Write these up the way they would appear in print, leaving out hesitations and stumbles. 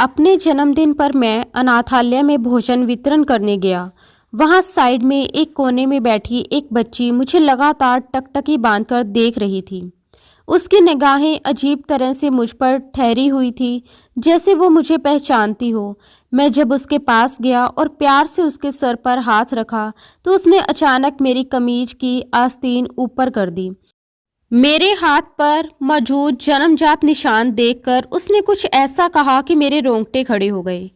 अपने जन्मदिन पर मैं अनाथालय में भोजन वितरण करने गया। वहां साइड में एक कोने में बैठी एक बच्ची मुझे लगातार टकटकी बांधकर देख रही थी। उसकी निगाहें अजीब तरह से मुझ पर ठहरी हुई थी, जैसे वो मुझे पहचानती हो। मैं जब उसके पास गया और प्यार से उसके सर पर हाथ रखा, तो उसने अचानक मेरी कमीज की आस्तीन ऊपर कर दी। मेरे हाथ पर मौजूद जन्मजात निशान देखकर उसने कुछ ऐसा कहा कि मेरे रोंगटे खड़े हो गए।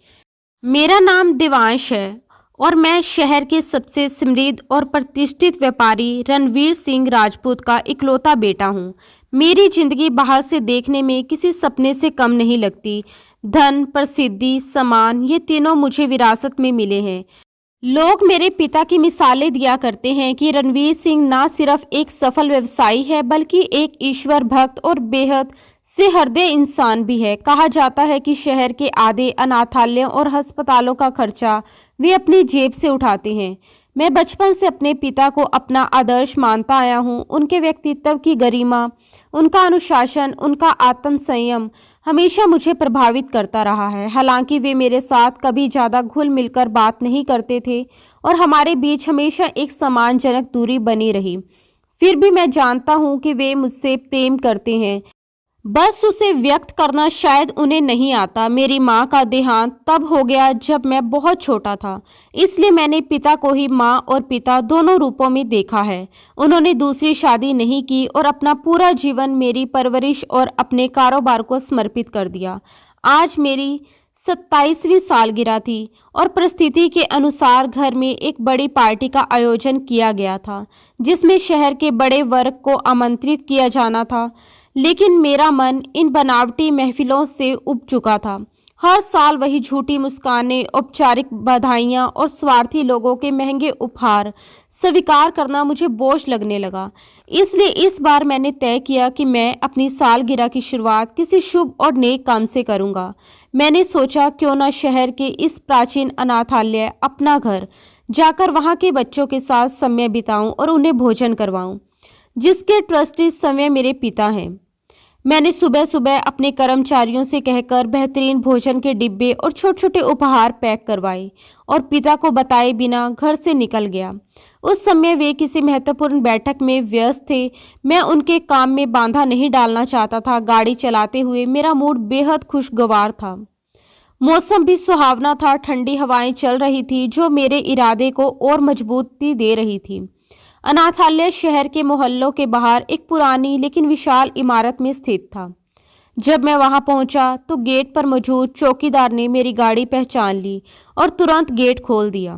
मेरा नाम देवांश है और मैं शहर के सबसे समृद्ध और प्रतिष्ठित व्यापारी रणवीर सिंह राजपूत का इकलौता बेटा हूँ। मेरी जिंदगी बाहर से देखने में किसी सपने से कम नहीं लगती। धन, प्रसिद्धि, सम्मान, ये तीनों मुझे विरासत में मिले हैं। लोग मेरे पिता की मिसालें दिया करते हैं कि रणवीर सिंह ना सिर्फ एक सफल व्यवसायी है, बल्कि एक ईश्वर भक्त और बेहद सहृदय इंसान भी है। कहा जाता है कि शहर के आधे अनाथालयों और अस्पतालों का खर्चा वे अपनी जेब से उठाते हैं। मैं बचपन से अपने पिता को अपना आदर्श मानता आया हूँ। उनके व्यक्तित्व की गरिमा, उनका अनुशासन, उनका आत्म संयम हमेशा मुझे प्रभावित करता रहा है। हालांकि वे मेरे साथ कभी ज़्यादा घुल मिलकर बात नहीं करते थे और हमारे बीच हमेशा एक सम्मानजनक दूरी बनी रही। फिर भी मैं जानता हूँ कि वे मुझसे प्रेम करते हैं, बस उसे व्यक्त करना शायद उन्हें नहीं आता। मेरी माँ का देहांत तब हो गया जब मैं बहुत छोटा था, इसलिए मैंने पिता को ही माँ और पिता दोनों रूपों में देखा है। उन्होंने दूसरी शादी नहीं की और अपना पूरा जीवन मेरी परवरिश और अपने कारोबार को समर्पित कर दिया। आज मेरी 27वीं सालगिरह थी और परिस्थिति के अनुसार घर में एक बड़ी पार्टी का आयोजन किया गया था, जिसमें शहर के बड़े वर्ग को आमंत्रित किया जाना था। लेकिन मेरा मन इन बनावटी महफिलों से उब चुका था। हर साल वही झूठी मुस्कानें, औपचारिक बधाइयाँ और स्वार्थी लोगों के महंगे उपहार स्वीकार करना मुझे बोझ लगने लगा। इसलिए इस बार मैंने तय किया कि मैं अपनी सालगिरह की शुरुआत किसी शुभ और नेक काम से करूँगा। मैंने सोचा क्यों न शहर के इस प्राचीन अनाथालय अपना घर जाकर वहाँ के बच्चों के साथ समय बिताऊं और उन्हें भोजन करवाऊं, जिसके ट्रस्टी इस समय मेरे पिता हैं। मैंने सुबह सुबह अपने कर्मचारियों से कहकर बेहतरीन भोजन के डिब्बे और छोटे छोटे उपहार पैक करवाए और पिता को बताए बिना घर से निकल गया। उस समय वे किसी महत्वपूर्ण बैठक में व्यस्त थे। मैं उनके काम में बाधा नहीं डालना चाहता था। गाड़ी चलाते हुए मेरा मूड बेहद खुशगवार था। मौसम भी सुहावना था। ठंडी हवाएं चल रही थी जो मेरे इरादे को और मजबूती दे रही थी। अनाथालय शहर के मोहल्लों के बाहर एक पुरानी लेकिन विशाल इमारत में स्थित था। जब मैं वहां पहुंचा तो गेट पर मौजूद चौकीदार ने मेरी गाड़ी पहचान ली और तुरंत गेट खोल दिया।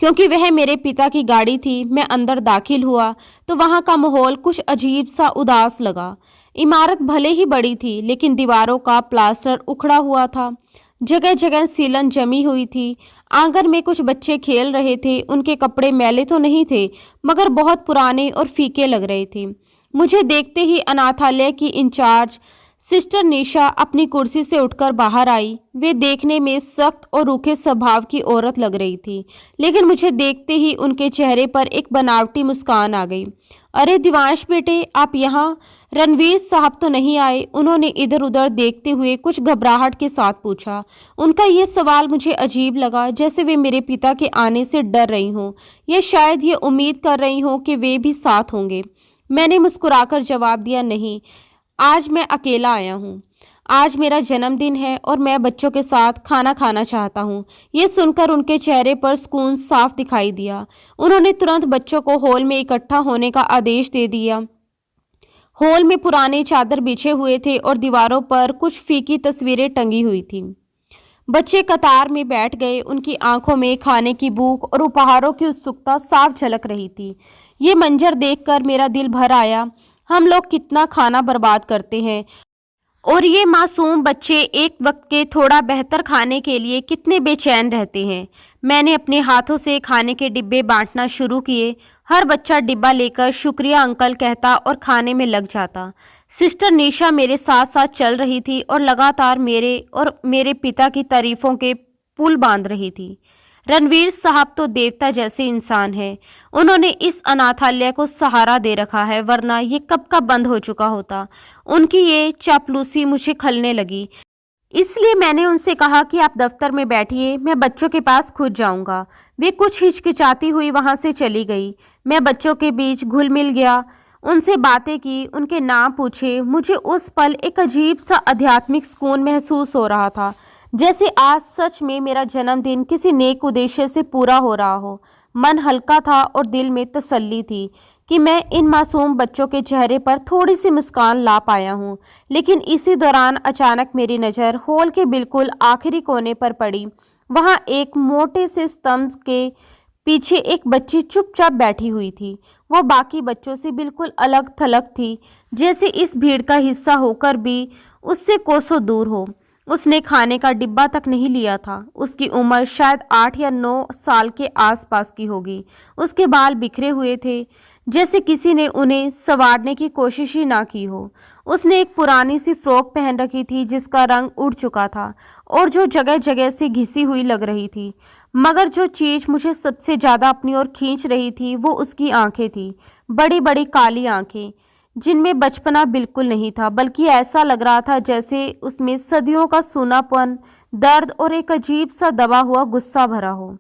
क्योंकि वह मेरे पिता की गाड़ी थी, मैं अंदर दाखिल हुआ तो वहां का माहौल कुछ अजीब सा उदास लगा। इमारत भले ही बड़ी थी, लेकिन दीवारों का प्लास्टर उखड़ा हुआ था। जगह जगह सीलन जमी हुई थी। आंगन में कुछ बच्चे खेल रहे थे। उनके कपड़े मैले तो नहीं थे, मगर बहुत पुराने और फीके लग रहे थे। मुझे देखते ही अनाथालय की इंचार्ज सिस्टर निशा अपनी कुर्सी से उठकर बाहर आई। वे देखने में सख्त और रूखे स्वभाव की औरत लग रही थी, लेकिन मुझे देखते ही उनके चेहरे पर एक बनावटी मुस्कान आ गई। अरे दिवांश बेटे, आप यहाँ? रणवीर साहब तो नहीं आए? उन्होंने इधर उधर देखते हुए कुछ घबराहट के साथ पूछा। उनका ये सवाल मुझे अजीब लगा, जैसे वे मेरे पिता के आने से डर रही हों या शायद ये उम्मीद कर रही हों कि वे भी साथ होंगे। मैंने मुस्कुराकर जवाब दिया, नहीं, आज मैं अकेला आया हूँ। आज मेरा जन्मदिन है और मैं बच्चों के साथ खाना खाना चाहता हूँ। ये सुनकर उनके चेहरे पर सुकून साफ दिखाई दिया। उन्होंने तुरंत बच्चों को हॉल में इकट्ठा होने का आदेश दे दिया। हॉल में पुराने चादर बिछे हुए थे और दीवारों पर कुछ फीकी तस्वीरें टंगी हुई थी। बच्चे कतार में बैठ गए। उनकी आंखों में खाने की भूख और उपहारों की उत्सुकता साफ झलक रही थी। ये मंजर देखकर मेरा दिल भर आया। हम लोग कितना खाना बर्बाद करते हैं और ये मासूम बच्चे एक वक्त के थोड़ा बेहतर खाने के लिए कितने बेचैन रहते हैं। मैंने अपने हाथों से खाने के डिब्बे बांटना शुरू किए। हर बच्चा डिब्बा लेकर शुक्रिया अंकल कहता और खाने में लग जाता। सिस्टर निशा मेरे साथ साथ चल रही थी और लगातार मेरे और मेरे पिता की तारीफों के पुल बांध रही थी। रणवीर साहब तो देवता जैसे इंसान हैं। उन्होंने इस अनाथालय को सहारा दे रखा है, वरना ये कब का बंद हो चुका होता। उनकी ये चापलूसी मुझे खलने लगी। इसलिए मैंने उनसे कहा कि आप दफ्तर में बैठिए, मैं बच्चों के पास खुद जाऊंगा। वे कुछ हिचकिचाती हुई वहां से चली गई। मैं बच्चों के बीच घुल मिल गया, उनसे बातें की, उनके नाम पूछे। मुझे उस पल एक अजीब सा आध्यात्मिक सुकून महसूस हो रहा था, जैसे आज सच में मेरा जन्मदिन किसी नेक उद्देश्य से पूरा हो रहा हो। मन हल्का था और दिल में तसल्ली थी कि मैं इन मासूम बच्चों के चेहरे पर थोड़ी सी मुस्कान ला पाया हूँ। लेकिन इसी दौरान अचानक मेरी नज़र हॉल के बिल्कुल आखिरी कोने पर पड़ी। वहाँ एक मोटे से स्तंभ के पीछे एक बच्ची चुपचाप बैठी हुई थी। वो बाकी बच्चों से बिल्कुल अलग थलग थी, जैसे इस भीड़ का हिस्सा होकर भी उससे कोसों दूर हो। उसने खाने का डिब्बा तक नहीं लिया था। उसकी उम्र शायद 8 या 9 साल के आसपास की होगी। उसके बाल बिखरे हुए थे, जैसे किसी ने उन्हें संवारने की कोशिश ही ना की हो। उसने एक पुरानी सी फ्रॉक पहन रखी थी जिसका रंग उड़ चुका था और जो जगह जगह से घिसी हुई लग रही थी। मगर जो चीज़ मुझे सबसे ज़्यादा अपनी ओर खींच रही थी वो उसकी आंखें थी। बड़ी बड़ी काली आंखें जिनमें बचपना बिल्कुल नहीं था, बल्कि ऐसा लग रहा था जैसे उसमें सदियों का सूनापन, दर्द और एक अजीब सा दबा हुआ गुस्सा भरा हो।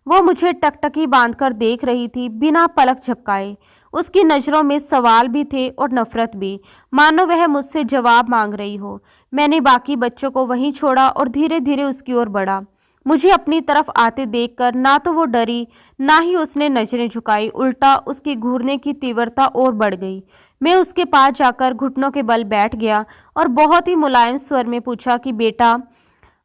वो मुझे टकटकी बांधकर देख रही थी, बिना पलक झपकाए। उसकी नज़रों में सवाल भी थे और नफरत भी, मानो वह मुझसे जवाब मांग रही हो। मैंने बाकी बच्चों को वहीं छोड़ा और धीरे धीरे उसकी ओर बढ़ा। मुझे अपनी तरफ आते देखकर ना तो वो डरी, ना ही उसने नजरें झुकाई। उल्टा उसकी घूरने की तीव्रता और बढ़ गई। मैं उसके पास जाकर घुटनों के बल बैठ गया और बहुत ही मुलायम स्वर में पूछा कि बेटा,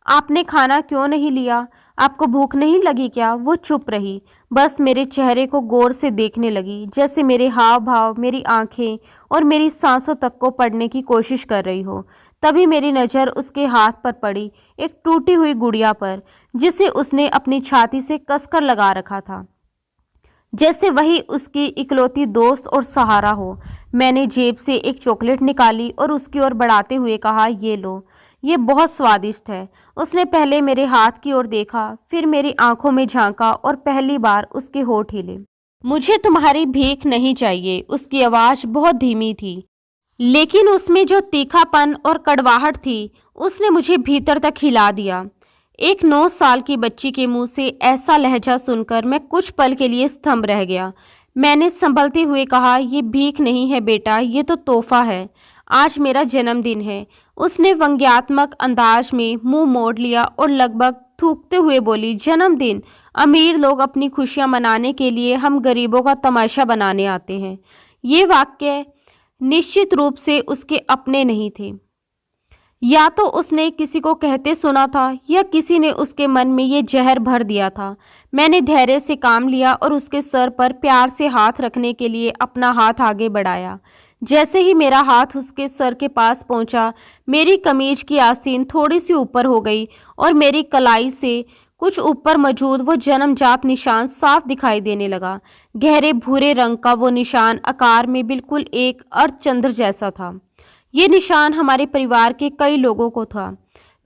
आपने खाना क्यों नहीं लिया? आपको भूख नहीं लगी क्या? वो चुप रही, बस मेरे चेहरे को गौर से देखने लगी, जैसे मेरे हाव भाव, मेरी आंखें और मेरी सांसों तक को पढ़ने की कोशिश कर रही हो। तभी मेरी नज़र उसके हाथ पर पड़ी, एक टूटी हुई गुड़िया पर, जिसे उसने अपनी छाती से कसकर लगा रखा था, जैसे वही उसकी इकलौती दोस्त और सहारा हो। मैंने जेब से एक चॉकलेट निकाली और उसकी ओर बढ़ाते हुए कहा, ये लो, ये बहुत स्वादिष्ट है। उसने पहले मेरे हाथ की ओर देखा, फिर मेरी आंखों में झांका और पहली बार उसके होठ हिले। मुझे तुम्हारी भीख नहीं चाहिए। उसकी आवाज़ बहुत धीमी थी, लेकिन उसमें जो तीखापन और कड़वाहट थी, उसने मुझे भीतर तक हिला दिया। एक 9 साल की बच्ची के मुंह से ऐसा लहजा सुनकर मैं कुछ पल के लिए स्तंभ रह गया। मैंने संभलते हुए कहा, ये भीख नहीं है बेटा, ये तो तोहफा है। आज मेरा जन्मदिन है। उसने व्यंग्यात्मक अंदाज में मुंह मोड़ लिया और लगभग थूकते हुए बोली, जन्मदिन? अमीर लोग अपनी खुशियां मनाने के लिए, हम गरीबों का तमाशा बनाने आते हैं। ये वाक्य निश्चित रूप से उसके अपने नहीं थे। या तो उसने किसी को कहते सुना था या किसी ने उसके मन में ये जहर भर दिया था। मैंने धैर्य से काम लिया और उसके सर पर प्यार से हाथ रखने के लिए अपना हाथ आगे बढ़ाया। जैसे ही मेरा हाथ उसके सर के पास पहुंचा, मेरी कमीज की आस्तीन थोड़ी सी ऊपर हो गई और मेरी कलाई से कुछ ऊपर मौजूद वो जन्मजात निशान साफ दिखाई देने लगा। गहरे भूरे रंग का वो निशान आकार में बिल्कुल एक अर्धचंद्र जैसा था। ये निशान हमारे परिवार के कई लोगों को था।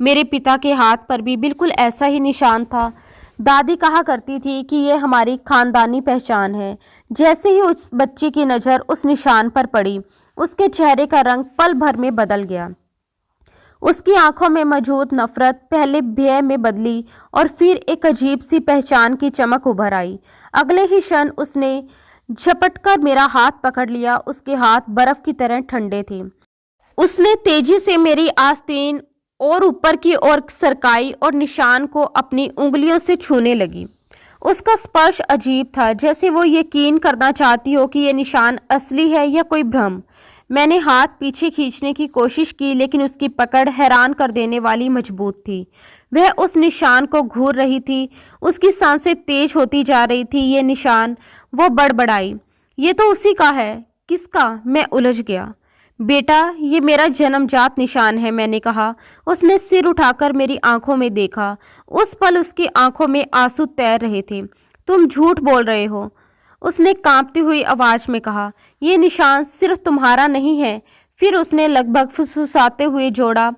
मेरे पिता के हाथ पर भी बिल्कुल ऐसा ही निशान था। दादी कहा करती थी कि ये हमारी खानदानी पहचान है। जैसे ही उस बच्ची की नज़र उस निशान पर पड़ी, उसके चेहरे का रंग पल भर में बदल गया। उसकी आंखों में मौजूद नफरत पहले भय में बदली और फिर एक अजीब सी पहचान की चमक उभर आई। अगले ही क्षण उसने झपटकर मेरा हाथ पकड़ लिया। उसके हाथ बर्फ की तरह ठंडे थे। उसने तेजी से मेरी आस्तीन और ऊपर की ओर सरकाई और निशान को अपनी उंगलियों से छूने लगी। उसका स्पर्श अजीब था, जैसे वो यकीन करना चाहती हो कि यह निशान असली है या कोई भ्रम। मैंने हाथ पीछे खींचने की कोशिश की, लेकिन उसकी पकड़ हैरान कर देने वाली मजबूत थी। वह उस निशान को घूर रही थी। उसकी सांसें तेज होती जा रही थी। ये निशान, वो बड़बड़ाई, ये तो उसी का है। किसका? मैं उलझ गया। बेटा, ये मेरा जन्मजात निशान है, मैंने कहा। उसने सिर उठाकर मेरी आंखों में देखा। उस पल उसकी आंखों में आंसू तैर रहे थे। तुम झूठ बोल रहे हो, उसने कांपती हुई आवाज में कहा। ये निशान सिर्फ तुम्हारा नहीं है। फिर उसने लगभग फुसफुसाते हुए जोड़ा,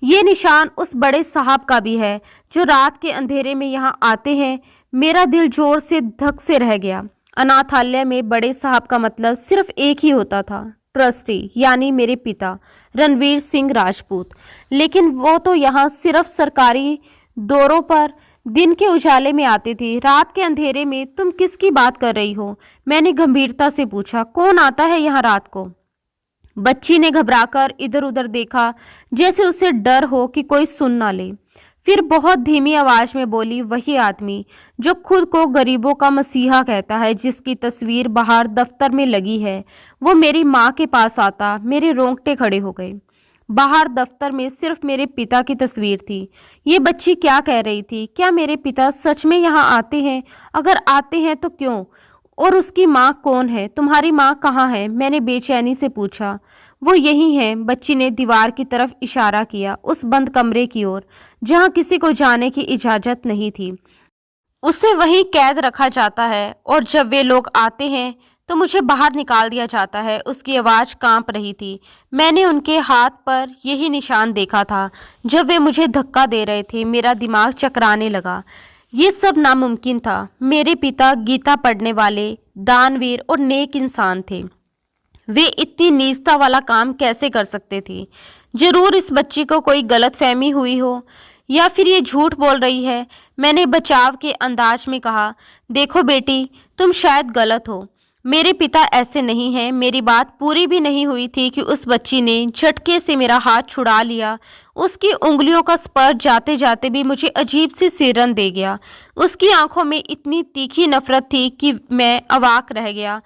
ये निशान उस बड़े साहब का भी है जो रात के अंधेरे में यहाँ आते हैं। मेरा दिल जोर से धक से रह गया। अनाथालय में बड़े साहब का मतलब सिर्फ एक ही होता था, ट्रस्टी यानी मेरे पिता रणवीर सिंह राजपूत। लेकिन वो तो यहाँ सिर्फ सरकारी दौरों पर दिन के उजाले में आते थे। रात के अंधेरे में तुम किसकी बात कर रही हो? मैंने गंभीरता से पूछा। कौन आता है यहाँ रात को? बच्ची ने घबराकर इधर उधर देखा, जैसे उसे डर हो कि कोई सुन ना ले। फिर बहुत धीमी आवाज में बोली, वही आदमी जो खुद को गरीबों का मसीहा कहता है, जिसकी तस्वीर बाहर दफ्तर में लगी है। वो मेरी माँ के पास आता। मेरे रोंगटे खड़े हो गए। बाहर दफ्तर में सिर्फ मेरे पिता की तस्वीर थी। ये बच्ची क्या कह रही थी? क्या मेरे पिता सच में यहाँ आते हैं? अगर आते हैं तो क्यों? और उसकी माँ कौन है? तुम्हारी माँ कहाँ है? मैंने बेचैनी से पूछा। वो यही है। बच्ची ने दीवार की तरफ इशारा किया, उस बंद कमरे की ओर जहाँ किसी को जाने की इजाजत नहीं थी। उसे वहीं कैद रखा जाता है और जब वे लोग आते हैं तो मुझे बाहर निकाल दिया जाता है। उसकी आवाज कांप रही थी। मैंने उनके हाथ पर यही निशान देखा था जब वे मुझे धक्का दे रहे थे। मेरा दिमाग चकराने लगा। ये सब नामुमकिन था। मेरे पिता गीता पढ़ने वाले, दानवीर और नेक इंसान थे। वे इतनी नीचता वाला काम कैसे कर सकते थे? जरूर इस बच्ची को कोई गलतफहमी हुई हो, या फिर ये झूठ बोल रही है। मैंने बचाव के अंदाज में कहा, देखो बेटी, तुम शायद गलत हो। मेरे पिता ऐसे नहीं हैं। मेरी बात पूरी भी नहीं हुई थी कि उस बच्ची ने झटके से मेरा हाथ छुड़ा लिया। उसकी उंगलियों का स्पर्श जाते जाते भी मुझे अजीब सी सिरन दे गया। उसकी आंखों में इतनी तीखी नफरत थी कि मैं अवाक रह गया।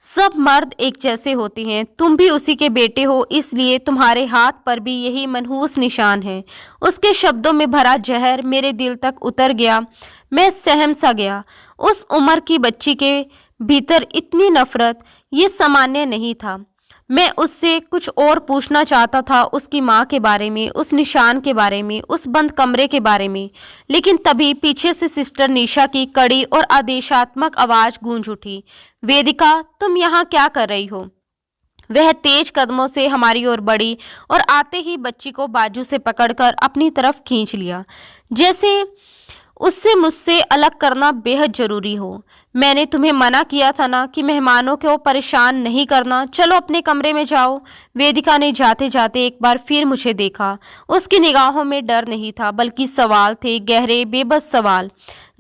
सब मर्द एक जैसे होते हैं। तुम भी उसी के बेटे हो, इसलिए तुम्हारे हाथ पर भी यही मनहूस निशान है। उसके शब्दों में भरा जहर मेरे दिल तक उतर गया। मैं सहम सा गया। उस उम्र की बच्ची के भीतर इतनी नफरत, ये सामान्य नहीं था। मैं उससे कुछ और पूछना चाहता था, उसकी माँ के बारे में, उस निशान के बारे में, उस बंद कमरे के बारे में। लेकिन तभी पीछे से सिस्टर निशा की कड़ी और आदेशात्मक आवाज गूंज उठी, वेदिका, तुम यहाँ क्या कर रही हो? वह तेज कदमों से हमारी ओर बढ़ी और आते ही बच्ची को बाजू से पकड़कर अपनी तरफ खींच लिया, जैसे उससे मुझसे अलग करना बेहद जरूरी हो। मैंने तुम्हें मना किया था ना कि मेहमानों को परेशान नहीं करना। चलो अपने कमरे में जाओ। वेदिका ने जाते जाते एक बार फिर मुझे देखा। उसकी निगाहों में डर नहीं था, बल्कि सवाल थे, गहरे बेबस सवाल,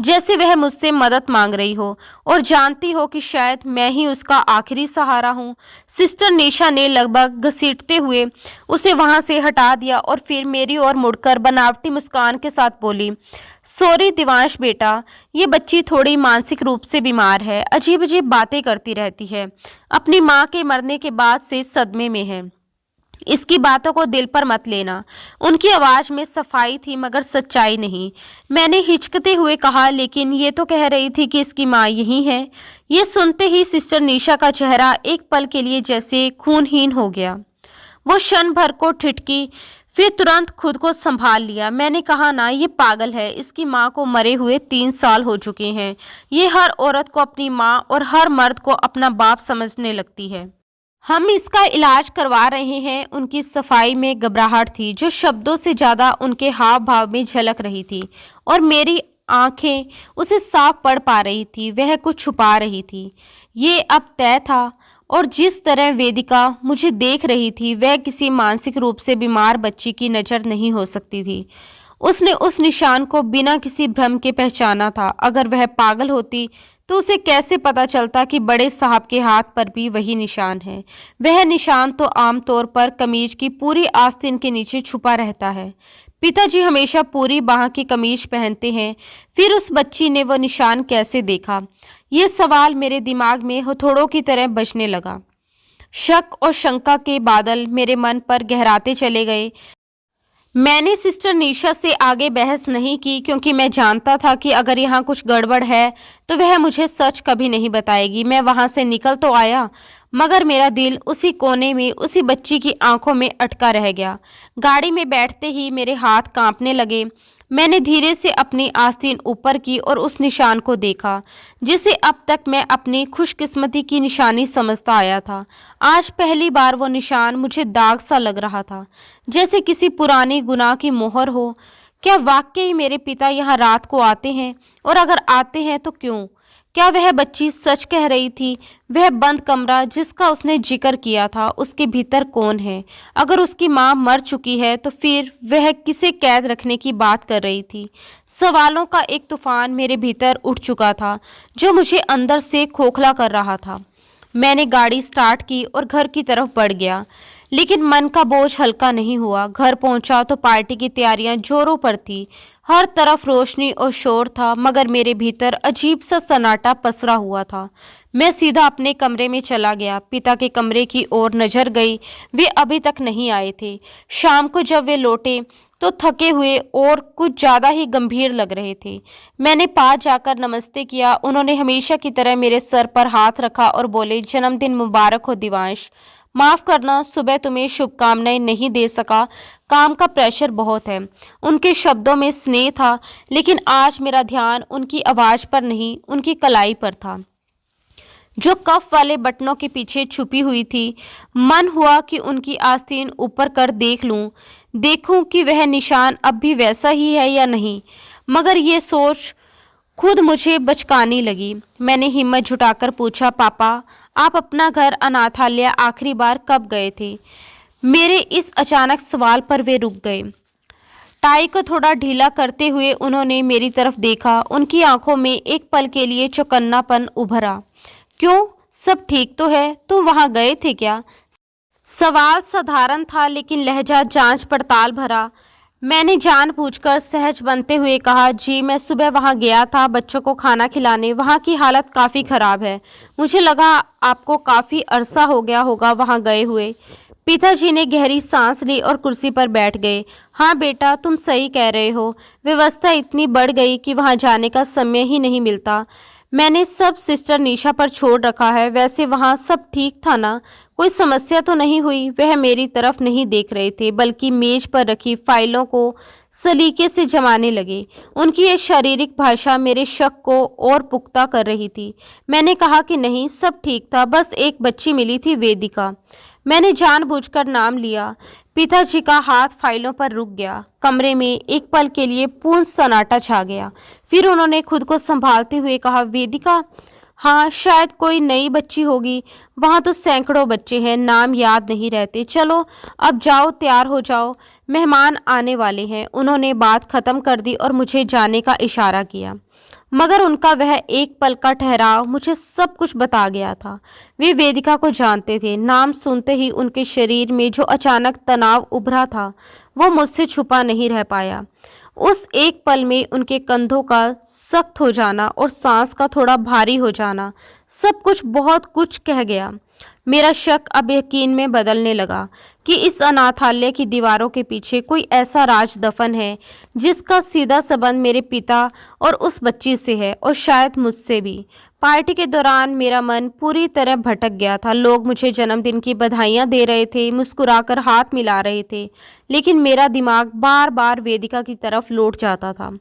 जैसे वह मुझसे मदद मांग रही हो और जानती हो कि शायद मैं ही उसका आखिरी सहारा हूँ। सिस्टर निशा ने लगभग घसीटते हुए उसे वहां से हटा दिया और फिर मेरी ओर मुड़कर बनावटी मुस्कान के साथ बोली, सॉरी दिवांश बेटा, ये बच्ची थोड़ी मानसिक रूप से बीमार है, अजीब अजीब बातें करती रहती है, अपनी माँ के मरने के बाद से सदमे में है। इसकी बातों को दिल पर मत लेना। उनकी आवाज में सफाई थी मगर सच्चाई नहीं। मैंने हिचकते हुए कहा, लेकिन ये तो कह रही थी कि इसकी माँ यही है। ये सुनते ही सिस्टर निशा का चेहरा एक पल के लिए जैसे खूनहीन हो गया। वो क्षण भर को ठिठकी, फिर तुरंत खुद को संभाल लिया। मैंने कहा ना, ये पागल है। इसकी माँ को मरे हुए 3 साल हो चुके हैं। ये हर औरत को अपनी माँ और हर मर्द को अपना बाप समझने लगती है। हम इसका इलाज करवा रहे हैं। उनकी सफाई में घबराहट थी जो शब्दों से ज्यादा उनके हाव भाव में झलक रही थी, और मेरी आंखें उसे साफ पढ़ पा रही थी। वह कुछ छुपा रही थी, ये अब तय था। और जिस तरह वेदिका मुझे देख रही थी, वह किसी मानसिक रूप से बीमार बच्ची की नज़र नहीं हो सकती थी। उसने उस निशान को बिना किसी भ्रम के पहचाना था। अगर वह पागल होती तो उसे कैसे पता चलता कि बड़े साहब के हाथ पर भी वही निशान है? वह निशान तो आमतौर पर कमीज की पूरी आस्तीन के नीचे छुपा रहता है। पिताजी हमेशा पूरी बाह की कमीज पहनते हैं। फिर उस बच्ची ने वो निशान कैसे देखा? ये सवाल मेरे दिमाग में हथौड़ों की तरह बजने लगा। शक और शंका के बादल मेरे मन पर गहराते चले गए। मैंने सिस्टर निशा से आगे बहस नहीं की, क्योंकि मैं जानता था कि अगर यहाँ कुछ गड़बड़ है तो वह मुझे सच कभी नहीं बताएगी। मैं वहाँ से निकल तो आया, मगर मेरा दिल उसी कोने में, उसी बच्ची की आंखों में अटका रह गया। गाड़ी में बैठते ही मेरे हाथ कांपने लगे। मैंने धीरे से अपनी आस्तीन ऊपर की और उस निशान को देखा, जिसे अब तक मैं अपनी खुशकिस्मती की निशानी समझता आया था। आज पहली बार वो निशान मुझे दाग सा लग रहा था, जैसे किसी पुरानी गुनाह की मोहर हो। क्या वाकई मेरे पिता यहाँ रात को आते हैं? और अगर आते हैं तो क्यों? क्या वह बच्ची सच कह रही थी? वह बंद कमरा जिसका उसने जिक्र किया था, उसके भीतर कौन है? अगर उसकी माँ मर चुकी है तो फिर वह किसे कैद रखने की बात कर रही थी? सवालों का एक तूफान मेरे भीतर उठ चुका था, जो मुझे अंदर से खोखला कर रहा था। मैंने गाड़ी स्टार्ट की और घर की तरफ बढ़ गया, लेकिन मन का बोझ हल्का नहीं हुआ। घर पहुंचा तो पार्टी की तैयारियां जोरों पर थी। हर तरफ रोशनी और शोर था, मगर मेरे भीतर अजीब सा सन्नाटा पसरा हुआ था। मैं सीधा अपने कमरे में चला गया। पिता के कमरे की ओर नजर गई। वे अभी तक नहीं आए थे। शाम को जब वे लौटे तो थके हुए और कुछ ज्यादा ही गंभीर लग रहे थे। मैंने पास जाकर नमस्ते किया। उन्होंने हमेशा की तरह मेरे सर पर हाथ रखा और बोले, जन्मदिन मुबारक हो दिवांश। माफ करना, सुबह तुम्हें शुभकामनाएं नहीं दे सका, काम का प्रेशर बहुत है। उनके शब्दों में स्नेह था, लेकिन आज मेरा ध्यान उनकी आवाज पर नहीं, उनकी कलाई पर था, जो कफ वाले बटनों के पीछे छुपी हुई थी। मन हुआ कि उनकी आस्तीन ऊपर कर देख लूं, देखूं कि वह निशान अब भी वैसा ही है या नहीं, मगर ये सोच खुद मुझे बचकानी लगी। मैंने हिम्मत जुटाकर पूछा, पापा, आप अपना घर अनाथालय आखिरी बार कब गए थे? मेरे इस अचानक सवाल पर वे रुक गए। टाई को थोड़ा ढीला करते हुए उन्होंने मेरी तरफ देखा। उनकी आंखों में एक पल के लिए चौकन्नापन उभरा। क्यों, सब ठीक तो है? तुम वहां गए थे क्या? सवाल साधारण था, लेकिन लहजा जांच पड़ताल भरा। मैंने जानबूझकर सहज बनते हुए कहा, जी मैं सुबह वहां गया था बच्चों को खाना खिलाने। वहां की हालत काफ़ी ख़राब है। मुझे लगा आपको काफ़ी अरसा हो गया होगा वहां गए हुए। पिताजी ने गहरी सांस ली और कुर्सी पर बैठ गए। हाँ बेटा, तुम सही कह रहे हो। व्यवस्था इतनी बढ़ गई कि वहां जाने का समय ही नहीं मिलता। मैंने सब सिस्टर निशा पर छोड़ रखा है। वैसे वहां सब ठीक था ना? कोई समस्या तो नहीं हुई? वह मेरी तरफ नहीं देख रहे थे, बल्कि मेज पर रखी फाइलों को सलीके से जमाने लगे। उनकी ये शारीरिक भाषा मेरे शक को और पुख्ता कर रही थी। मैंने कहा कि नहीं, सब ठीक था, बस एक बच्ची मिली थी, वेदिका। मैंने जानबूझकर नाम लिया। पिताजी का हाथ फाइलों पर रुक गया। कमरे में एक पल के लिए पूर्ण सन्नाटा छा गया। फिर उन्होंने खुद को संभालते हुए कहा, वेदिका? हाँ, शायद कोई नई बच्ची होगी। वहां तो सैकड़ों बच्चे हैं, नाम याद नहीं रहते। चलो अब जाओ, तैयार हो जाओ, मेहमान आने वाले हैं। उन्होंने बात खत्म कर दी और मुझे जाने का इशारा किया, मगर उनका वह एक पल का ठहराव मुझे सब कुछ बता गया था। वे वेदिका को जानते थे। नाम सुनते ही उनके शरीर में जो अचानक तनाव उभरा था, वो मुझसे छुपा नहीं रह पाया। उस एक पल में उनके कंधों का सख्त हो जाना और सांस का थोड़ा भारी हो जाना, सब कुछ बहुत कुछ कह गया। मेरा शक अब यकीन में बदलने लगा कि इस अनाथालय की दीवारों के पीछे कोई ऐसा राज दफन है, जिसका सीधा संबंध मेरे पिता और उस बच्ची से है, और शायद मुझसे भी। पार्टी के दौरान मेरा मन पूरी तरह भटक गया था। लोग मुझे जन्मदिन की बधाइयां दे रहे थे, मुस्कुराकर हाथ मिला रहे थे, लेकिन मेरा दिमाग बार बार वेदिका की तरफ लौट जाता था।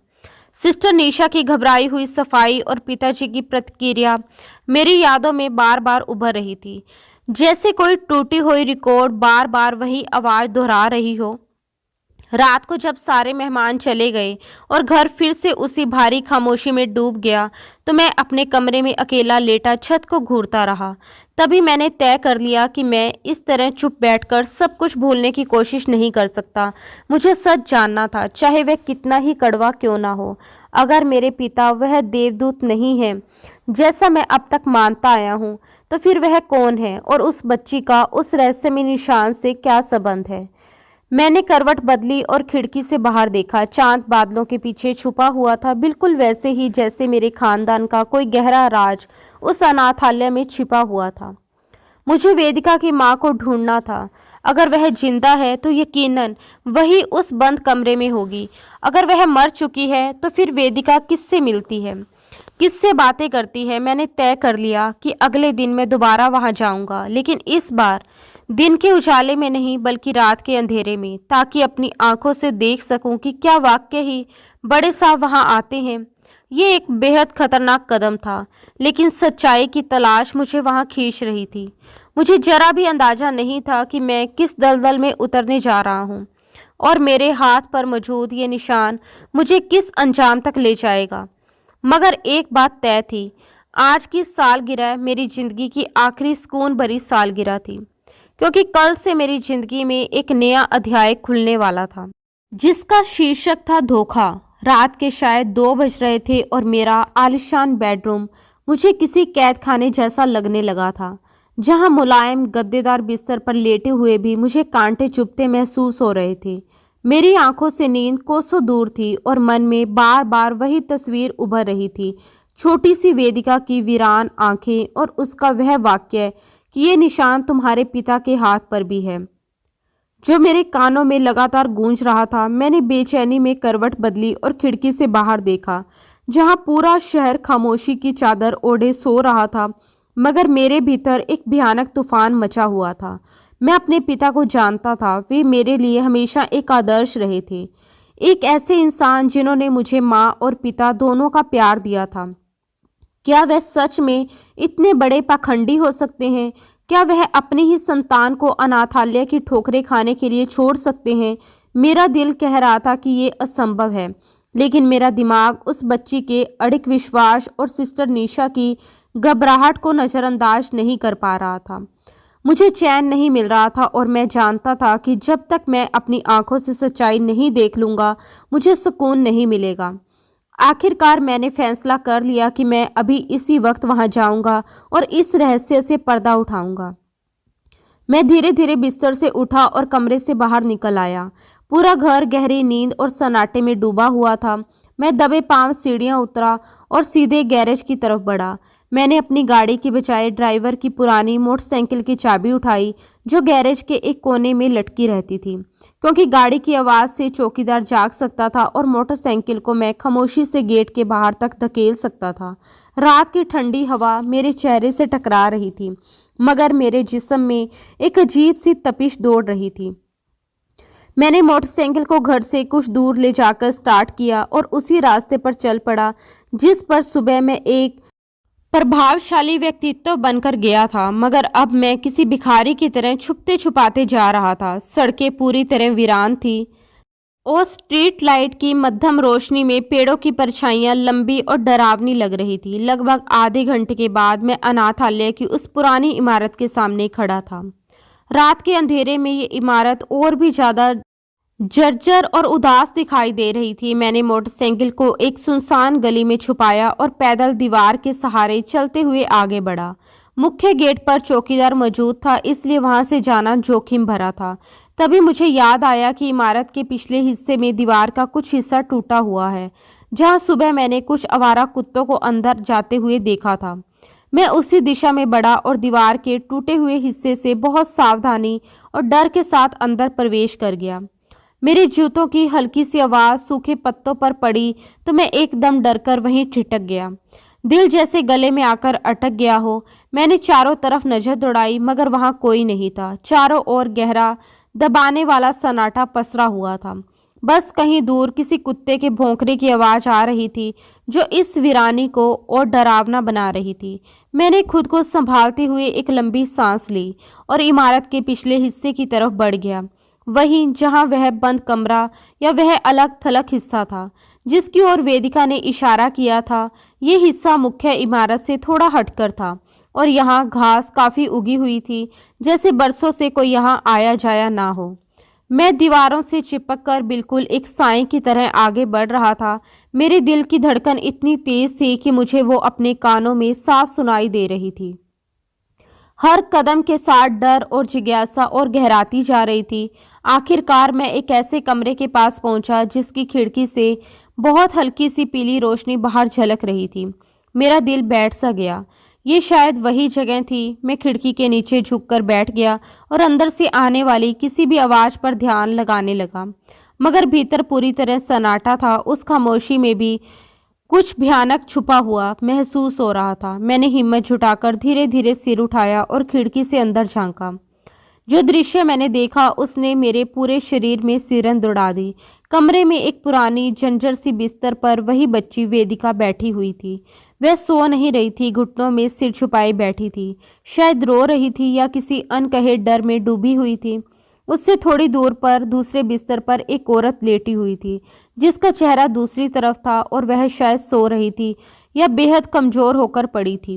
सिस्टर निशा की घबराई हुई सफाई और पिताजी की प्रतिक्रिया मेरी यादों में बार बार उभर रही थी, जैसे कोई टूटी हुई रिकॉर्ड बार बार वही आवाज दोहरा रही हो। रात को जब सारे मेहमान चले गए और घर फिर से उसी भारी खामोशी में डूब गया, तो मैं अपने कमरे में अकेला लेटा छत को घूरता रहा। तभी मैंने तय कर लिया कि मैं इस तरह चुप बैठकर सब कुछ भूलने की कोशिश नहीं कर सकता। मुझे सच जानना था, चाहे वह कितना ही कड़वा क्यों ना हो। अगर मेरे पिता वह देवदूत नहीं है जैसा मैं अब तक मानता आया हूँ, तो फिर वह कौन है, और उस बच्ची का उस रहस्यमय निशान से क्या संबंध है? मैंने करवट बदली और खिड़की से बाहर देखा। चांद बादलों के पीछे छुपा हुआ था, बिल्कुल वैसे ही जैसे मेरे खानदान का कोई गहरा राज उस अनाथालय में छिपा हुआ था। मुझे वेदिका की माँ को ढूंढना था। अगर वह जिंदा है तो यकीनन वही उस बंद कमरे में होगी। अगर वह मर चुकी है तो फिर वेदिका किससे मिलती है, किससे बातें करती है? मैंने तय कर लिया कि अगले दिन मैं दोबारा वहां जाऊंगा, लेकिन इस बार दिन के उजाले में नहीं, बल्कि रात के अंधेरे में, ताकि अपनी आंखों से देख सकूं कि क्या वाकई ही बड़े साहब वहां आते हैं। ये एक बेहद खतरनाक कदम था, लेकिन सच्चाई की तलाश मुझे वहां खींच रही थी। मुझे जरा भी अंदाजा नहीं था कि मैं किस दलदल में उतरने जा रहा हूं, और मेरे हाथ पर मौजूद ये निशान मुझे किस अंजाम तक ले जाएगा। मगर एक बात तय थी, आज की सालगिरह मेरी ज़िंदगी की आखिरी सुकून भरी सालगिरह थी, क्योंकि कल से मेरी ज़िंदगी में एक नया अध्याय खुलने वाला था, जिसका शीर्षक था धोखा। रात के शायद 2 बज रहे थे और मेरा आलीशान बेडरूम मुझे किसी कैद खाने जैसा लगने लगा था, जहां मुलायम गद्देदार बिस्तर पर लेटे हुए भी मुझे कांटे चुभते महसूस हो रहे थे। मेरी आंखों से नींद कोसों दूर थी और मन में बार बार वही तस्वीर उभर रही थी, छोटी सी वेदिका की वीरान आंखें और उसका वह वाक्य कि ये निशान तुम्हारे पिता के हाथ पर भी है, जो मेरे कानों में लगातार गूंज रहा था। मैंने बेचैनी में करवट बदली और खिड़की से बाहर देखा, जहां पूरा शहर खामोशी की चादर ओढ़े सो रहा था, मगर मेरे भीतर एक भयानक तूफान मचा हुआ था। मैं अपने पिता को जानता था, वे मेरे लिए हमेशा एक आदर्श रहे थे, एक ऐसे इंसान जिन्होंने मुझे माँ और पिता दोनों का प्यार दिया था। क्या वह सच में इतने बड़े पाखंडी हो सकते हैं? क्या वह अपनी ही संतान को अनाथालय की ठोकरें खाने के लिए छोड़ सकते हैं? मेरा दिल कह रहा था कि ये असंभव है, लेकिन मेरा दिमाग उस बच्ची के अड़िग विश्वास और सिस्टर निशा की घबराहट को नज़रअंदाज नहीं कर पा रहा था। मुझे चैन नहीं मिल रहा था और मैं जानता था कि जब तक मैं अपनी आंखों से सच्चाई नहीं देख लूँगा, मुझे सुकून नहीं मिलेगा। आखिरकार मैंने फैसला कर लिया कि मैं अभी इसी वक्त वहां जाऊंगा और इस रहस्य से पर्दा उठाऊंगा। मैं धीरे धीरे बिस्तर से उठा और कमरे से बाहर निकल आया। पूरा घर गहरी नींद और सन्नाटे में डूबा हुआ था। मैं दबे पांव सीढ़ियां उतरा और सीधे गैरेज की तरफ बढ़ा। मैंने अपनी गाड़ी की बजाय ड्राइवर की पुरानी मोटरसाइकिल की चाबी उठाई, जो गैरेज के एक कोने में लटकी रहती थी, क्योंकि गाड़ी की आवाज़ से चौकीदार जाग सकता था और मोटरसाइकिल को मैं खामोशी से गेट के बाहर तक धकेल सकता था। रात की ठंडी हवा मेरे चेहरे से टकरा रही थी, मगर मेरे जिस्म में एक अजीब सी तपिश दौड़ रही थी। मैंने मोटरसाइकिल को घर से कुछ दूर ले जाकर स्टार्ट किया और उसी रास्ते पर चल पड़ा जिस पर सुबह मैं एक प्रभावशाली व्यक्तित्व बनकर गया था, मगर अब मैं किसी भिखारी की तरह छुपते छुपाते जा रहा था। सड़कें पूरी तरह वीरान थी और स्ट्रीट लाइट की मध्यम रोशनी में पेड़ों की परछाइयां लंबी और डरावनी लग रही थी। लगभग आधे घंटे के बाद मैं अनाथालय की उस पुरानी इमारत के सामने खड़ा था। रात के अंधेरे में ये इमारत और भी ज्यादा जर्जर और उदास दिखाई दे रही थी। मैंने मोटरसाइकिल को एक सुनसान गली में छुपाया और पैदल दीवार के सहारे चलते हुए आगे बढ़ा। मुख्य गेट पर चौकीदार मौजूद था, इसलिए वहां से जाना जोखिम भरा था। तभी मुझे याद आया कि इमारत के पिछले हिस्से में दीवार का कुछ हिस्सा टूटा हुआ है, जहां सुबह मैंने कुछ आवारा कुत्तों को अंदर जाते हुए देखा था। मैं उसी दिशा में बढ़ा और दीवार के टूटे हुए हिस्से से बहुत सावधानी और डर के साथ अंदर प्रवेश कर गया। मेरे जूतों की हल्की सी आवाज़ सूखे पत्तों पर पड़ी तो मैं एकदम डरकर वहीं ठिठक गया। दिल जैसे गले में आकर अटक गया हो। मैंने चारों तरफ नजर दौड़ाई, मगर वहां कोई नहीं था। चारों ओर गहरा दबाने वाला सन्नाटा पसरा हुआ था। बस कहीं दूर किसी कुत्ते के भौंकने की आवाज़ आ रही थी, जो इस वीरानी को और डरावना बना रही थी। मैंने खुद को संभालते हुए एक लंबी सांस ली और इमारत के पिछले हिस्से की तरफ बढ़ गया, वहीं जहां वह बंद कमरा या वह अलग थलग हिस्सा था जिसकी ओर वेदिका ने इशारा किया था। ये हिस्सा मुख्य इमारत से थोड़ा हटकर था और यहाँ घास काफ़ी उगी हुई थी, जैसे बरसों से कोई यहाँ आया जाया ना हो। मैं दीवारों से चिपककर बिल्कुल एक साए की तरह आगे बढ़ रहा था। मेरे दिल की धड़कन इतनी तेज थी कि मुझे वो अपने कानों में साफ सुनाई दे रही थी। हर कदम के साथ डर और जिज्ञासा और गहराती जा रही थी। आखिरकार मैं एक ऐसे कमरे के पास पहुंचा जिसकी खिड़की से बहुत हल्की सी पीली रोशनी बाहर झलक रही थी। मेरा दिल बैठ सा गया। ये शायद वही जगह थी। मैं खिड़की के नीचे झुककर बैठ गया और अंदर से आने वाली किसी भी आवाज़ पर ध्यान लगाने लगा, मगर भीतर पूरी तरह सन्नाटा था। उस खामोशी में भी कुछ भयानक छुपा हुआ महसूस हो रहा था। मैंने हिम्मत जुटाकर धीरे धीरे सिर उठाया और खिड़की से अंदर झांका। जो दृश्य मैंने देखा उसने मेरे पूरे शरीर में सिरन दौड़ा दी। कमरे में एक पुरानी जंजर सी बिस्तर पर वही बच्ची वेदिका बैठी हुई थी। वह सो नहीं रही थी, घुटनों में सिर छुपाए बैठी थी, शायद रो रही थी या किसी अनकहे डर में डूबी हुई थी। उससे थोड़ी दूर पर दूसरे बिस्तर पर एक औरत लेटी हुई थी, जिसका चेहरा दूसरी तरफ था और वह शायद सो रही थी या बेहद कमजोर होकर पड़ी थी।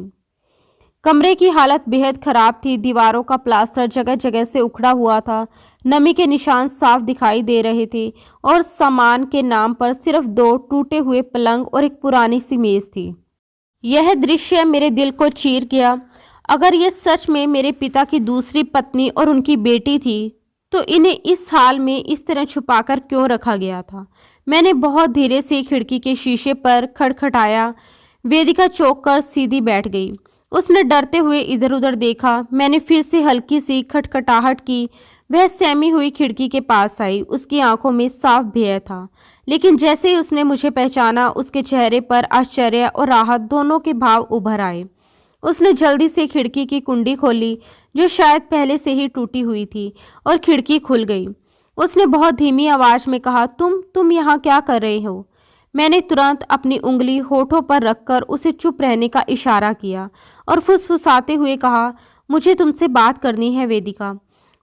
कमरे की हालत बेहद खराब थी। दीवारों का प्लास्टर जगह जगह से उखड़ा हुआ था, नमी के निशान साफ दिखाई दे रहे थे और सामान के नाम पर सिर्फ 2 टूटे हुए पलंग और एक पुरानी सी मेज थी। यह दृश्य मेरे दिल को चीर गया। अगर ये सच में मेरे पिता की दूसरी पत्नी और उनकी बेटी थी, तो इन्हें इस हाल में इस तरह छुपाकर क्यों रखा गया था? मैंने बहुत धीरे से खिड़की के शीशे पर खटखटाया। वेदिका चौंक कर सीधी बैठ गई। उसने डरते हुए इधर उधर देखा। मैंने फिर से हल्की सी खटखटाहट की। वह सहमी हुई खिड़की के पास आई। उसकी आंखों में साफ भय था, लेकिन जैसे ही उसने मुझे पहचाना, उसके चेहरे पर आश्चर्य और राहत दोनों के भाव उभर आए। उसने जल्दी से खिड़की की कुंडी खोली, जो शायद पहले से ही टूटी हुई थी, और खिड़की खुल गई। उसने बहुत धीमी आवाज में कहा, तुम यहाँ क्या कर रहे हो? मैंने तुरंत अपनी उंगली होठों पर रखकर उसे चुप रहने का इशारा किया और फुसफुसाते हुए कहा, मुझे तुमसे बात करनी है वेदिका।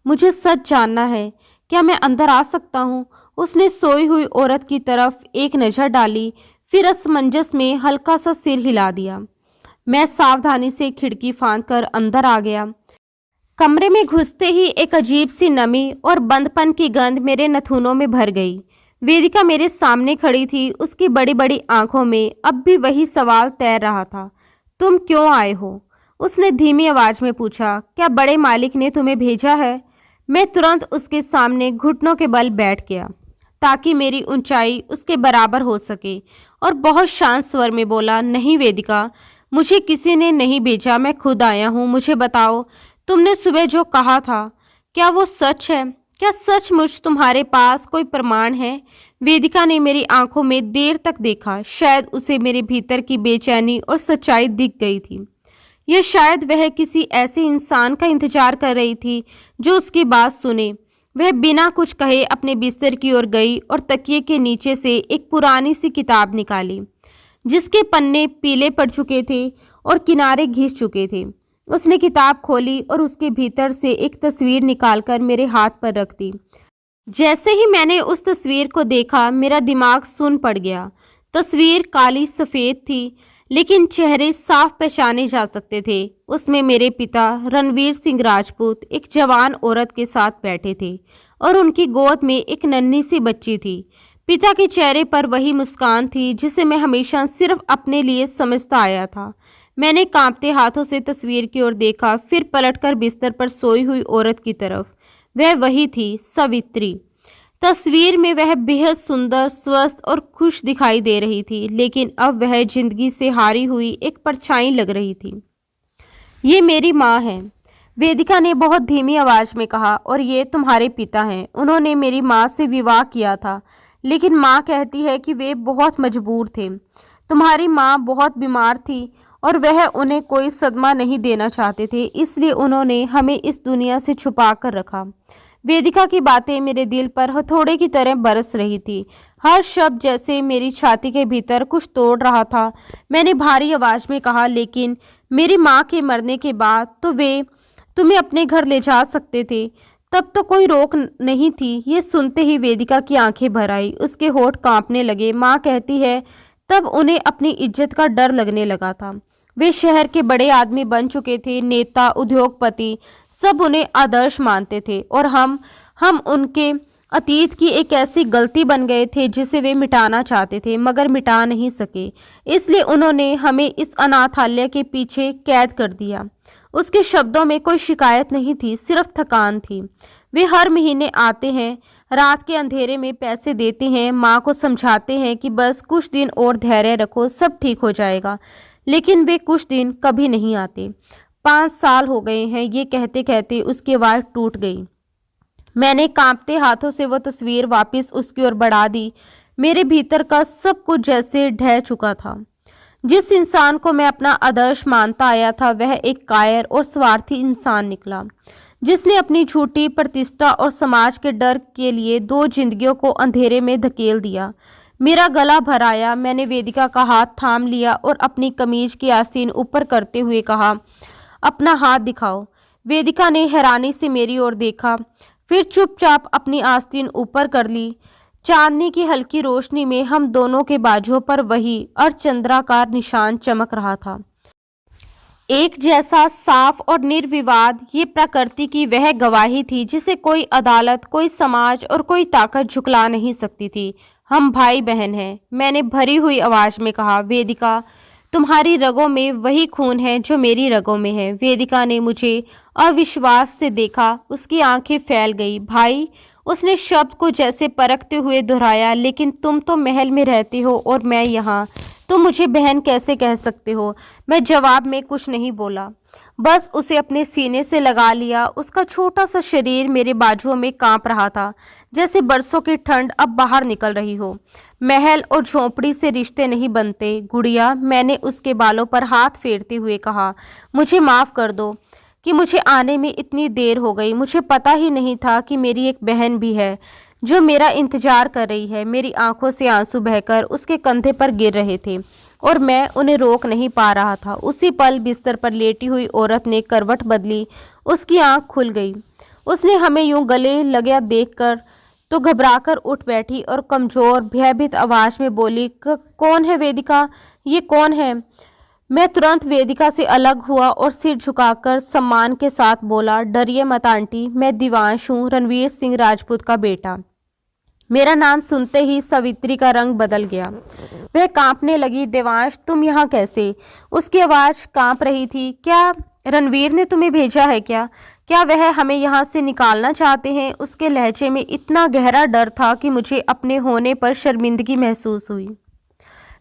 मुझे सच जानना है। क्या मैं अंदर आ सकता हूँ? उसने सोई हुई औरत की तरफ एक नज़र डाली, फिर असमंजस में हल्का सा सिर हिला दिया। मैं सावधानी से खिड़की फांदकर अंदर आ गया। कमरे में घुसते ही एक अजीब सी नमी और बंदपन की गंध मेरे नथुनों में भर गई। वेदिका मेरे सामने खड़ी थी। उसकी बड़ी बड़ी आंखों में अब भी वही सवाल तैर रहा था। तुम क्यों आए हो? उसने धीमी आवाज में पूछा। क्या बड़े मालिक ने तुम्हें भेजा है? मैं तुरंत उसके सामने घुटनों के बल बैठ गया, ताकि मेरी ऊंचाई उसके बराबर हो सके, और बहुत शांत स्वर में बोला, नहीं वेदिका, मुझे किसी ने नहीं भेजा, मैं खुद आया हूँ। मुझे बताओ, तुमने सुबह जो कहा था, क्या वो सच है? क्या सचमुच तुम्हारे पास कोई प्रमाण है? वेदिका ने मेरी आंखों में देर तक देखा। शायद उसे मेरे भीतर की बेचैनी और सच्चाई दिख गई थी, या शायद वह किसी ऐसे इंसान का इंतजार कर रही थी जो उसकी बात सुने। वह बिना कुछ कहे अपने बिस्तर की ओर गई और तकिए के नीचे से एक पुरानी सी किताब निकाली, जिसके पन्ने पीले पड़ चुके थे और किनारे घिस चुके थे। उसने किताब खोली और उसके भीतर से एक तस्वीर निकालकर मेरे हाथ पर रख दी। जैसे ही मैंने उस तस्वीर को देखा, मेरा दिमाग सुन्न पड़ गया। तस्वीर काली सफ़ेद थी, लेकिन चेहरे साफ पहचाने जा सकते थे। उसमें मेरे पिता रणवीर सिंह राजपूत एक जवान औरत के साथ बैठे थे और उनकी गोद में एक नन्ही सी बच्ची थी। पिता के चेहरे पर वही मुस्कान थी जिसे मैं हमेशा सिर्फ अपने लिए समझता आया था। मैंने कांपते हाथों से तस्वीर की ओर देखा, फिर पलटकर बिस्तर पर सोई हुई औरत की तरफ। वह वही थी, सावित्री। तस्वीर में वह बेहद सुंदर, स्वस्थ और खुश दिखाई दे रही थी, लेकिन अब वह जिंदगी से हारी हुई एक परछाई लग रही थी। ये मेरी माँ है, वेदिका ने बहुत धीमी आवाज में कहा, और ये तुम्हारे पिता हैं। उन्होंने मेरी माँ से विवाह किया था, लेकिन माँ कहती है कि वे बहुत मजबूर थे। तुम्हारी माँ बहुत बीमार थी और वह उन्हें कोई सदमा नहीं देना चाहते थे, इसलिए उन्होंने हमें इस दुनिया से छुपा कर रखा। वेदिका की बातें मेरे दिल पर हथौड़े की तरह बरस रही थी। हर शब्द जैसे मेरी छाती के भीतर कुछ तोड़ रहा था। मैंने भारी आवाज में कहा, लेकिन मेरी माँ के मरने के बाद तो वे तुम्हें अपने घर ले जा सकते थे, तब तो कोई रोक नहीं थी। ये सुनते ही वेदिका की आंखें भर आई, उसके होठ कांपने लगे। माँ कहती है तब उन्हें अपनी इज्जत का डर लगने लगा था। वे शहर के बड़े आदमी बन चुके थे, नेता, उद्योगपति, सब उन्हें आदर्श मानते थे, और हम उनके अतीत की एक ऐसी गलती बन गए थे जिसे वे मिटाना चाहते थे, मगर मिटा नहीं सके। इसलिए उन्होंने हमें इस अनाथालय के पीछे कैद कर दिया। उसके शब्दों में कोई शिकायत नहीं थी, सिर्फ थकान थी। वे हर महीने आते हैं, रात के अंधेरे में पैसे देते हैं, माँ को समझाते हैं कि बस कुछ दिन और धैर्य रखो, सब ठीक हो जाएगा, लेकिन वे कुछ दिन कभी नहीं आते। 5 साल हो गए हैं। ये कहते कहते उसकी आवाज़ टूट गई। मैंने कांपते हाथों से वो तस्वीर वापस उसकी ओर बढ़ा दी। मेरे भीतर का सब कुछ जैसे ढह चुका था। जिस इंसान को मैं अपना आदर्श मानता आया था, वह एक कायर और स्वार्थी इंसान निकला, जिसने अपनी झूठी प्रतिष्ठा और समाज के डर के लिए 2 जिंदगियों को अंधेरे में धकेल दिया। मेरा गला भर आया। मैंने वेदिका का हाथ थाम लिया और अपनी कमीज की आस्तीन ऊपर करते हुए कहा, अपना हाथ दिखाओ। वेदिका ने हैरानी से मेरी ओर देखा, फिर चुपचाप अपनी आस्तीन ऊपर कर ली। चांदनी की हल्की रोशनी में हम दोनों के बाजुओं पर वही अर्धचंद्राकार निशान चमक रहा था, एक जैसा साफ और निर्विवाद। ये प्रकृति की वह गवाही थी जिसे कोई अदालत, कोई समाज और कोई ताकत झुकला नहीं सकती थी। हम भाई बहन हैं, मैंने भरी हुई आवाज में कहा। वेदिका, तुम्हारी रगों में वही खून है जो मेरी रगों में है। वेदिका ने मुझे अविश्वास से देखा, उसकी आंखें फैल गई। भाई, उसने शब्द को जैसे परखते हुए दोहराया, लेकिन तुम तो महल में रहती हो और मैं यहाँ, तुम मुझे बहन कैसे कह सकते हो? मैं जवाब में कुछ नहीं बोला, बस उसे अपने सीने से लगा लिया। उसका छोटा सा शरीर मेरे बाजुओं में कांप रहा था, जैसे बरसों की ठंड अब बाहर निकल रही हो। महल और झोंपड़ी से रिश्ते नहीं बनते गुड़िया, मैंने उसके बालों पर हाथ फेरते हुए कहा। मुझे माफ कर दो कि मुझे आने में इतनी देर हो गई। मुझे पता ही नहीं था कि मेरी एक बहन भी है जो मेरा इंतजार कर रही है। मेरी आंखों से आंसू बहकर उसके कंधे पर गिर रहे थे और मैं उन्हें रोक नहीं पा रहा था। उसी पल बिस्तर पर लेटी हुई औरत ने करवट बदली, उसकी आंख खुल गई। उसने हमें यूं गले लगा देखकर तो घबराकर उठ बैठी और कमजोर भयभीत आवाज में बोली, कौन है वेदिका? ये कौन है? मैं तुरंत वेदिका से अलग हुआ और सिर झुकाकर सम्मान के साथ बोला, डरिए मत आंटी, मैं दिवांश हूँ, रणवीर सिंह राजपूत का बेटा। मेरा नाम सुनते ही सावित्री का रंग बदल गया, वह कांपने लगी। देवांश, तुम यहाँ कैसे? उसकी आवाज कांप रही थी। क्या रणवीर ने तुम्हें भेजा है क्या? क्या वह हमें यहाँ से निकालना चाहते हैं? उसके लहजे में इतना गहरा डर था कि मुझे अपने होने पर शर्मिंदगी महसूस हुई।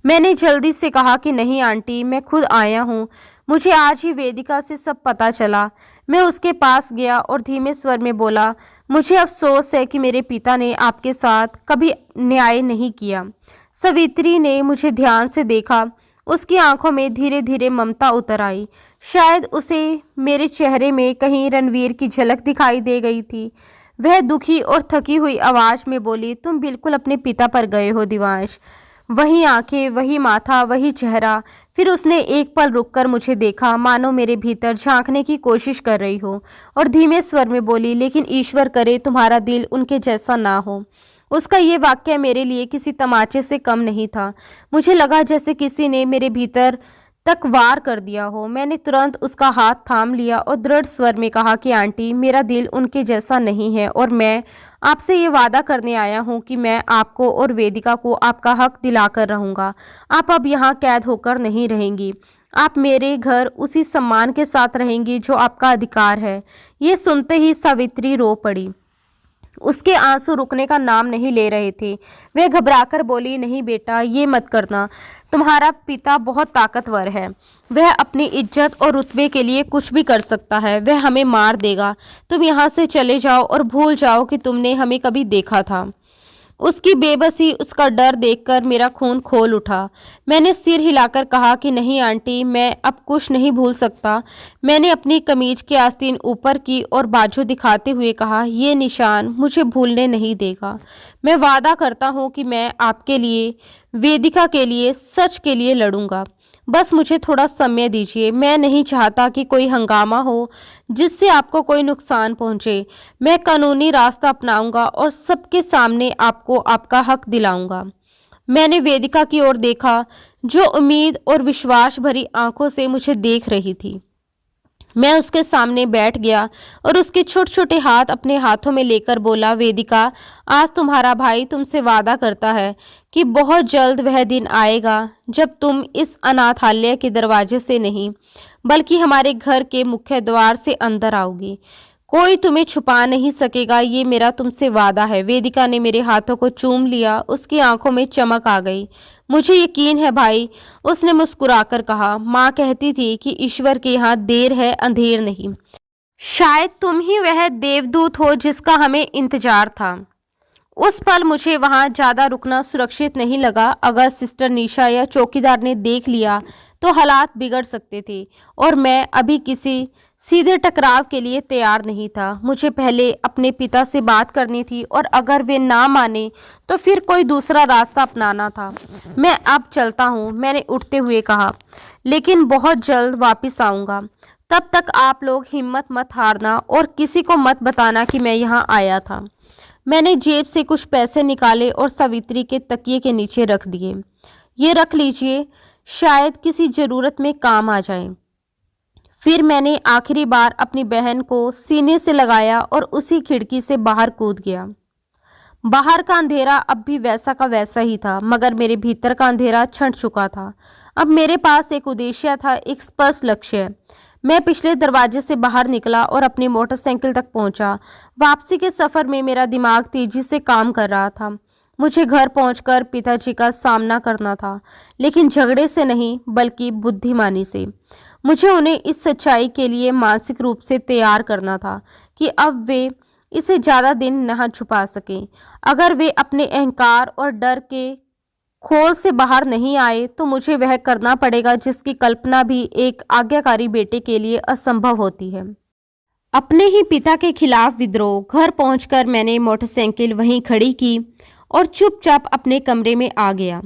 मैंने जल्दी से कहा कि नहीं आंटी, मैं खुद आया हूँ, मुझे आज ही वेदिका से सब पता चला। मैं उसके पास गया और धीमे स्वर में बोला, मुझे अफसोस है कि मेरे पिता ने आपके साथ कभी न्याय नहीं किया। सवित्री ने मुझे ध्यान से देखा, उसकी आंखों में धीरे धीरे ममता उतर आई। शायद उसे मेरे चेहरे में कहीं रणवीर की झलक दिखाई दे गई थी। वह दुखी और थकी हुई आवाज में बोली, तुम बिल्कुल अपने पिता पर गए हो दिवांश। वही आंखें, वही माथा, वही चेहरा। फिर उसने एक पल रुककर मुझे देखा, मानो मेरे भीतर झांकने की कोशिश कर रही हो, और धीमे स्वर में बोली, लेकिन ईश्वर करे तुम्हारा दिल उनके जैसा ना हो। उसका ये वाक्य मेरे लिए किसी तमाचे से कम नहीं था। मुझे लगा जैसे किसी ने मेरे भीतर तक वार कर दिया हो। मैंने तुरंत उसका हाथ थाम लिया और दृढ़ स्वर में कहा कि आंटी, मेरा दिल उनके जैसा नहीं है और मैं आपसे ये वादा करने आया हूँ कि मैं आपको और वेदिका को आपका हक दिलाकर रहूँगा। आप अब यहाँ कैद होकर नहीं रहेंगी, आप मेरे घर उसी सम्मान के साथ रहेंगी जो आपका अधिकार है। ये सुनते ही सावित्री रो पड़ी, उसके आंसू रुकने का नाम नहीं ले रहे थे। वह घबराकर बोली, नहीं बेटा, ये मत करना, तुम्हारा पिता बहुत ताकतवर है, वह अपनी इज्जत और रुतबे के लिए कुछ भी कर सकता है, वह हमें मार देगा। तुम यहाँ से चले जाओ और भूल जाओ कि तुमने हमें कभी देखा था। उसकी बेबसी, उसका डर देखकर मेरा खून खोल उठा। मैंने सिर हिलाकर कहा कि नहीं आंटी, मैं अब कुछ नहीं भूल सकता। मैंने अपनी कमीज की आस्तीन ऊपर की और बाजू दिखाते हुए कहा, ये निशान मुझे भूलने नहीं देगा। मैं वादा करता हूँ कि मैं आपके लिए, वेदिका के लिए, सच के लिए लड़ूंगा। बस मुझे थोड़ा समय दीजिए, मैं नहीं चाहता कि कोई हंगामा हो जिससे आपको कोई नुकसान पहुंचे। मैं कानूनी रास्ता अपनाऊंगा और सबके सामने आपको आपका हक दिलाऊंगा। मैंने वेदिका की ओर देखा, जो उम्मीद और विश्वास भरी आंखों से मुझे देख रही थी। मैं उसके सामने बैठ गया और उसके छोटे छोटे हाथ अपने हाथों में लेकर बोला, वेदिका, आज तुम्हारा भाई तुमसे वादा करता है कि बहुत जल्द वह दिन आएगा जब तुम इस अनाथालय के दरवाजे से नहीं, बल्कि हमारे घर के मुख्य द्वार से अंदर आओगी। कोई तुम्हें छुपा नहीं सकेगा, ये मेरा तुमसे वादा है। वेदिका ने मेरे हाथों को चूम लिया, उसकी आंखों में चमक आ गई। मुझे यकीन है भाई, उसने मुस्कुराकर कहा। माँ कहती थी कि ईश्वर के यहाँ देर है, अंधेर नहीं। शायद तुम ही वह देवदूत हो जिसका हमें इंतजार था। उस पल मुझे वहां ज्यादा रुकना सुरक्षित नहीं लगा। अगर सिस्टर निशा या चौकीदार ने देख लिया तो हालात बिगड़ सकते थे और मैं अभी किसी सीधे टकराव के लिए तैयार नहीं था। मुझे पहले अपने पिता से बात करनी थी और अगर वे ना माने तो फिर कोई दूसरा रास्ता अपनाना था। मैं अब चलता हूँ, मैंने उठते हुए कहा, लेकिन बहुत जल्द वापस आऊँगा। तब तक आप लोग हिम्मत मत हारना और किसी को मत बताना कि मैं यहाँ आया था। मैंने जेब से कुछ पैसे निकाले और सावित्री के तकिए के नीचे रख दिए। ये रख लीजिए, शायद किसी जरूरत में काम आ जाए। फिर मैंने आखिरी बार अपनी बहन को सीने से लगाया और उसी खिड़की से बाहर कूद गया। बाहर का अंधेरा अब भी वैसा का वैसा ही था, मगर मेरे भीतर का अंधेरा छंट चुका था। अब मेरे पास एक उद्देश्य था, एक स्पष्ट लक्ष्य। मैं पिछले दरवाजे से बाहर निकला और अपनी मोटरसाइकिल तक पहुंचा। वापसी के सफर में मेरा दिमाग तेजी से काम कर रहा था। मुझे घर पहुंचकर पिताजी का सामना करना था, लेकिन झगड़े से नहीं बल्कि बुद्धिमानी से। मुझे उन्हें इस सच्चाई के लिए मानसिक रूप से तैयार करना था कि अब वे इसे ज्यादा दिन न छुपा सकें। अगर वे अपने अहंकार और डर के खोल से बाहर नहीं आए तो मुझे वह करना पड़ेगा जिसकी कल्पना भी एक आज्ञाकारी बेटे के लिए असंभव होती है। अपने ही पिता के खिलाफ विद्रोह। घर पहुंचकर मैंने मोटरसाइकिल वहीं खड़ी की और चुपचाप अपने कमरे में आ गया।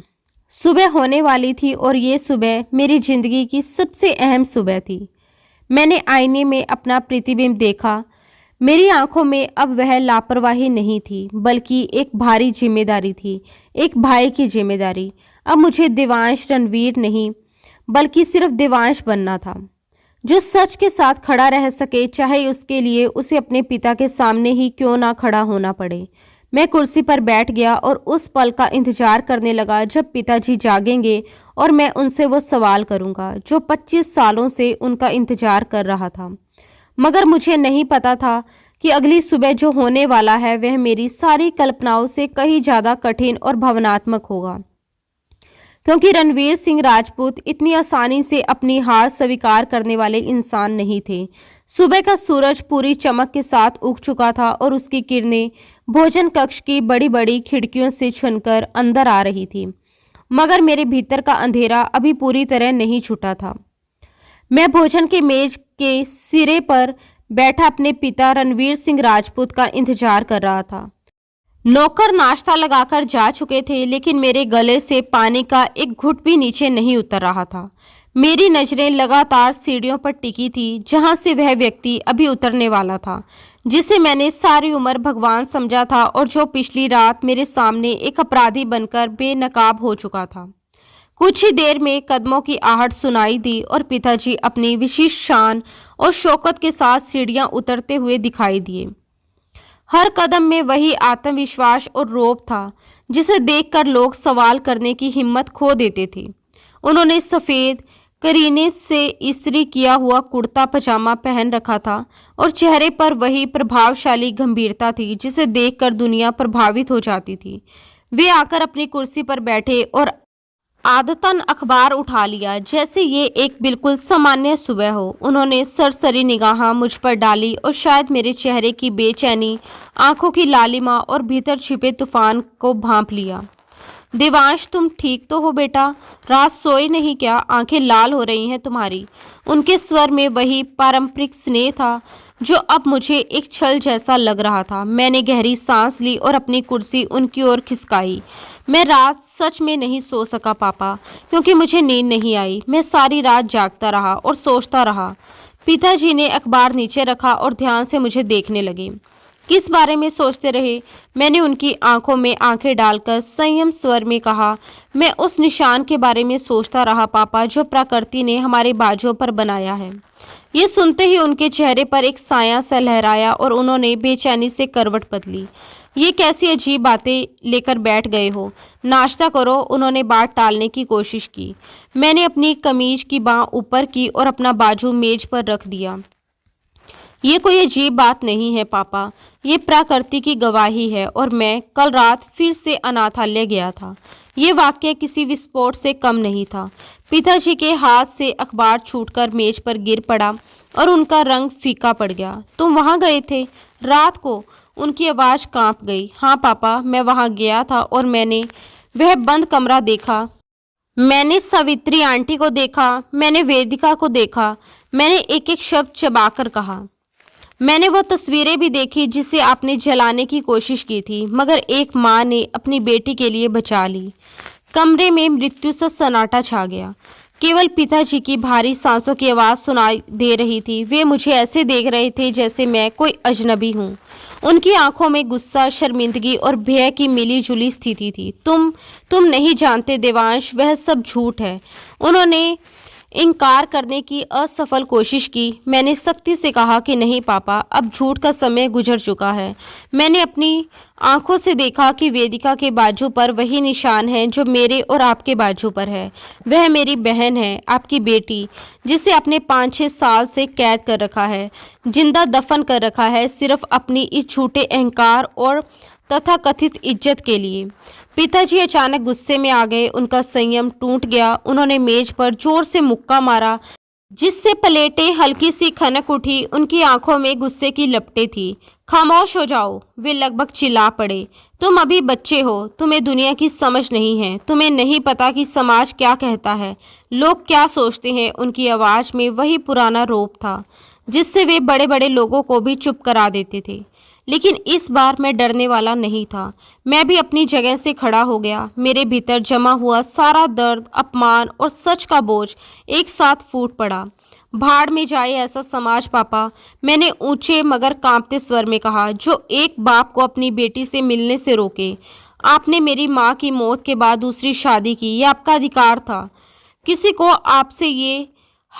सुबह होने वाली थी और ये सुबह मेरी जिंदगी की सबसे अहम सुबह थी। मैंने आईने में अपना प्रतिबिंब देखा। मेरी आंखों में अब वह लापरवाही नहीं थी, बल्कि एक भारी जिम्मेदारी थी, एक भाई की जिम्मेदारी। अब मुझे देवांश रणवीर नहीं, बल्कि सिर्फ देवांश बनना था, जो सच के साथ खड़ा रह सके, चाहे उसके लिए उसे अपने पिता के सामने ही क्यों ना खड़ा होना पड़े। मैं कुर्सी पर बैठ गया और उस पल का इंतजार करने लगा जब पिताजी जागेंगे और मैं उनसे वो सवाल करूंगा जो 25 सालों से उनका इंतजार कर रहा था। मगर मुझे नहीं पता था कि अगली सुबह जो होने वाला है वह मेरी सारी कल्पनाओं से कहीं ज़्यादा कठिन और भावनात्मक होगा, क्योंकि रणवीर सिंह राजपूत इतनी आसानी से अपनी हार स्वीकार करने वाले इंसान नहीं थे। सुबह का सूरज पूरी चमक के साथ उग चुका था और उसकी किरणें भोजन कक्ष की बड़ी बड़ी खिड़कियों से छुनकर अंदर आ रही थी, मगर मेरे भीतर का अंधेरा अभी पूरी तरह नहीं छूटा था। मैं भोजन के मेज के सिरे पर बैठा अपने पिता रणवीर सिंह राजपूत का इंतजार कर रहा था। नौकर नाश्ता लगाकर जा चुके थे, लेकिन मेरे गले से पानी का एक घुट भी नीचे नहीं उतर रहा था। मेरी नजरें लगातार सीढ़ियों पर टिकी थी, जहां से वह व्यक्ति अभी उतरने वाला था, जिसे मैंने सारी उम्र भगवान समझा था और जो पिछली रात मेरे सामने एक अपराधी बनकर बेनकाब हो चुका था। कुछ ही देर में कदमों की आहट सुनाई दी और पिताजी अपनी विशिष्ट शान और शौकत के साथ सीढ़ियां उतरते हुए दिखाई दिए। हर कदम में वही आत्मविश्वास और रौब था जिसे देखकर लोग सवाल करने की हिम्मत खो देते थे। उन्होंने सफ़ेद करीने से इस्त्री किया हुआ कुर्ता पजामा पहन रखा था और चेहरे पर वही प्रभावशाली गंभीरता थी जिसे देखकर दुनिया प्रभावित हो जाती थी। वे आकर अपनी कुर्सी पर बैठे और आदतन अखबार उठा लिया, जैसे ये एक बिल्कुल सामान्य सुबह हो। उन्होंने सरसरी निगाह मुझ पर डाली और शायद मेरे चेहरे की बेचैनी, आंखों की लालिमा और भीतर छिपे तूफान को भांप लिया। देवांश, तुम ठीक तो हो बेटा? रात सोए नहीं क्या? आंखें लाल हो रही हैं तुम्हारी। उनके स्वर में वही पारंपरिक स्नेह था जो अब मुझे एक छल जैसा लग रहा था। मैंने गहरी सांस ली और अपनी कुर्सी उनकी ओर खिसकाई। मैं रात सच में नहीं सो सका पापा, क्योंकि मुझे नींद नहीं आई। मैं सारी रात जागता रहा और सोचता रहा। पिताजी ने अखबार नीचे रखा और ध्यान से मुझे देखने लगे। किस बारे में सोचते रहे? मैंने उनकी आंखों में आंखें डालकर संयम स्वर में कहा, मैं उस निशान के बारे में सोचता रहा पापा, जो प्रकृति ने हमारे बाजों पर बनाया है। ये सुनते ही उनके चेहरे पर एक साया सा लहराया और उन्होंने बेचैनी से करवट बदली। ये कैसी अजीब बातें लेकर बैठ गए हो? नाश्ता करो। उन्होंने बात टालने की कोशिश की। मैंने अपनी कमीज की बांह ऊपर की और अपना बाजू मेज पर रख दिया। ये कोई अजीब बात नहीं है पापा, ये प्रकृति की गवाही है और मैं कल रात फिर से अनाथालय गया था। ये वाक्य किसी विस्फोट से कम नहीं था। पिताजी के हाथ से अखबार छूटकर मेज पर गिर पड़ा और उनका रंग फीका पड़ गया। तुम वहाँ गए थे रात को? उनकी आवाज़ कांप गई। हाँ पापा, मैं वहाँ गया था और मैंने वह बंद कमरा देखा। मैंने सावित्री आंटी को देखा, मैंने वेदिका को देखा। मैंने एक एक शब्द चबाकर कहा। मैंने वो तस्वीरें भी देखी जिसे आपने जलाने की कोशिश की थी, मगर एक माँ ने अपनी बेटी के लिए बचा ली। कमरे में मृत्यु सा सन्नाटा छा गया। केवल पिताजी की भारी सांसों की आवाज़ सुनाई दे रही थी। वे मुझे ऐसे देख रहे थे जैसे मैं कोई अजनबी हूँ। उनकी आंखों में गुस्सा, शर्मिंदगी और भय की मिली-जुली स्थिति थी। तुम नहीं जानते देवांश, वह सब झूठ है। उन्होंने इनकार करने की असफल कोशिश की। मैंने सख्ती से कहा कि नहीं पापा, अब झूठ का समय गुजर चुका है। मैंने अपनी आंखों से देखा कि वेदिका के बाजू पर वही निशान है जो मेरे और आपके बाजू पर है। वह मेरी बहन है, आपकी बेटी, जिसे आपने 5-6 साल से कैद कर रखा है, जिंदा दफन कर रखा है, सिर्फ अपनी इस झूठे अहंकार और तथाकथित इज्जत के लिए। पिताजी अचानक गुस्से में आ गए। उनका संयम टूट गया। उन्होंने मेज पर जोर से मुक्का मारा, जिससे प्लेटें हल्की सी खनक उठी। उनकी आंखों में गुस्से की लपटें थी। खामोश हो जाओ, वे लगभग चिल्ला पड़े। तुम अभी बच्चे हो, तुम्हें दुनिया की समझ नहीं है। तुम्हें नहीं पता कि समाज क्या कहता है, लोग क्या सोचते हैं। उनकी आवाज़ में वही पुराना रौब था जिससे वे बड़े बड़े लोगों को भी चुप करा देते थे। लेकिन इस बार मैं डरने वाला नहीं था। मैं भी अपनी जगह से खड़ा हो गया। मेरे भीतर जमा हुआ सारा दर्द, अपमान और सच का बोझ एक साथ फूट पड़ा। भाड़ में जाए ऐसा समाज पापा, मैंने ऊंचे मगर कांपते स्वर में कहा, जो एक बाप को अपनी बेटी से मिलने से रोके। आपने मेरी माँ की मौत के बाद दूसरी शादी की, यह आपका अधिकार था। किसी को आपसे ये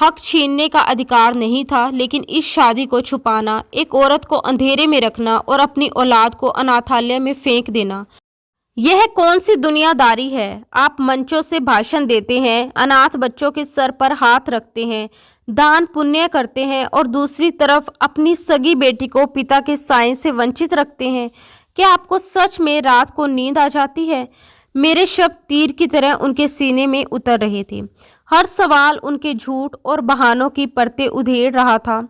हक छीनने का अधिकार नहीं था। लेकिन इस शादी को छुपाना, एक औरत को अंधेरे में रखना और अपनी औलाद को अनाथालय में फेंक देना, यह कौन सी दुनियादारी है। आप मंचों से भाषण देते हैं, अनाथ बच्चों के सर पर हाथ रखते हैं, दान पुण्य करते हैं और दूसरी तरफ अपनी सगी बेटी को पिता के साए से वंचित रखते हैं। क्या आपको सच में रात को नींद आ जाती है? मेरे शब्द तीर की तरह उनके सीने में उतर रहे थे। हर सवाल उनके झूठ और बहानों की परतें उधेड़ रहा था।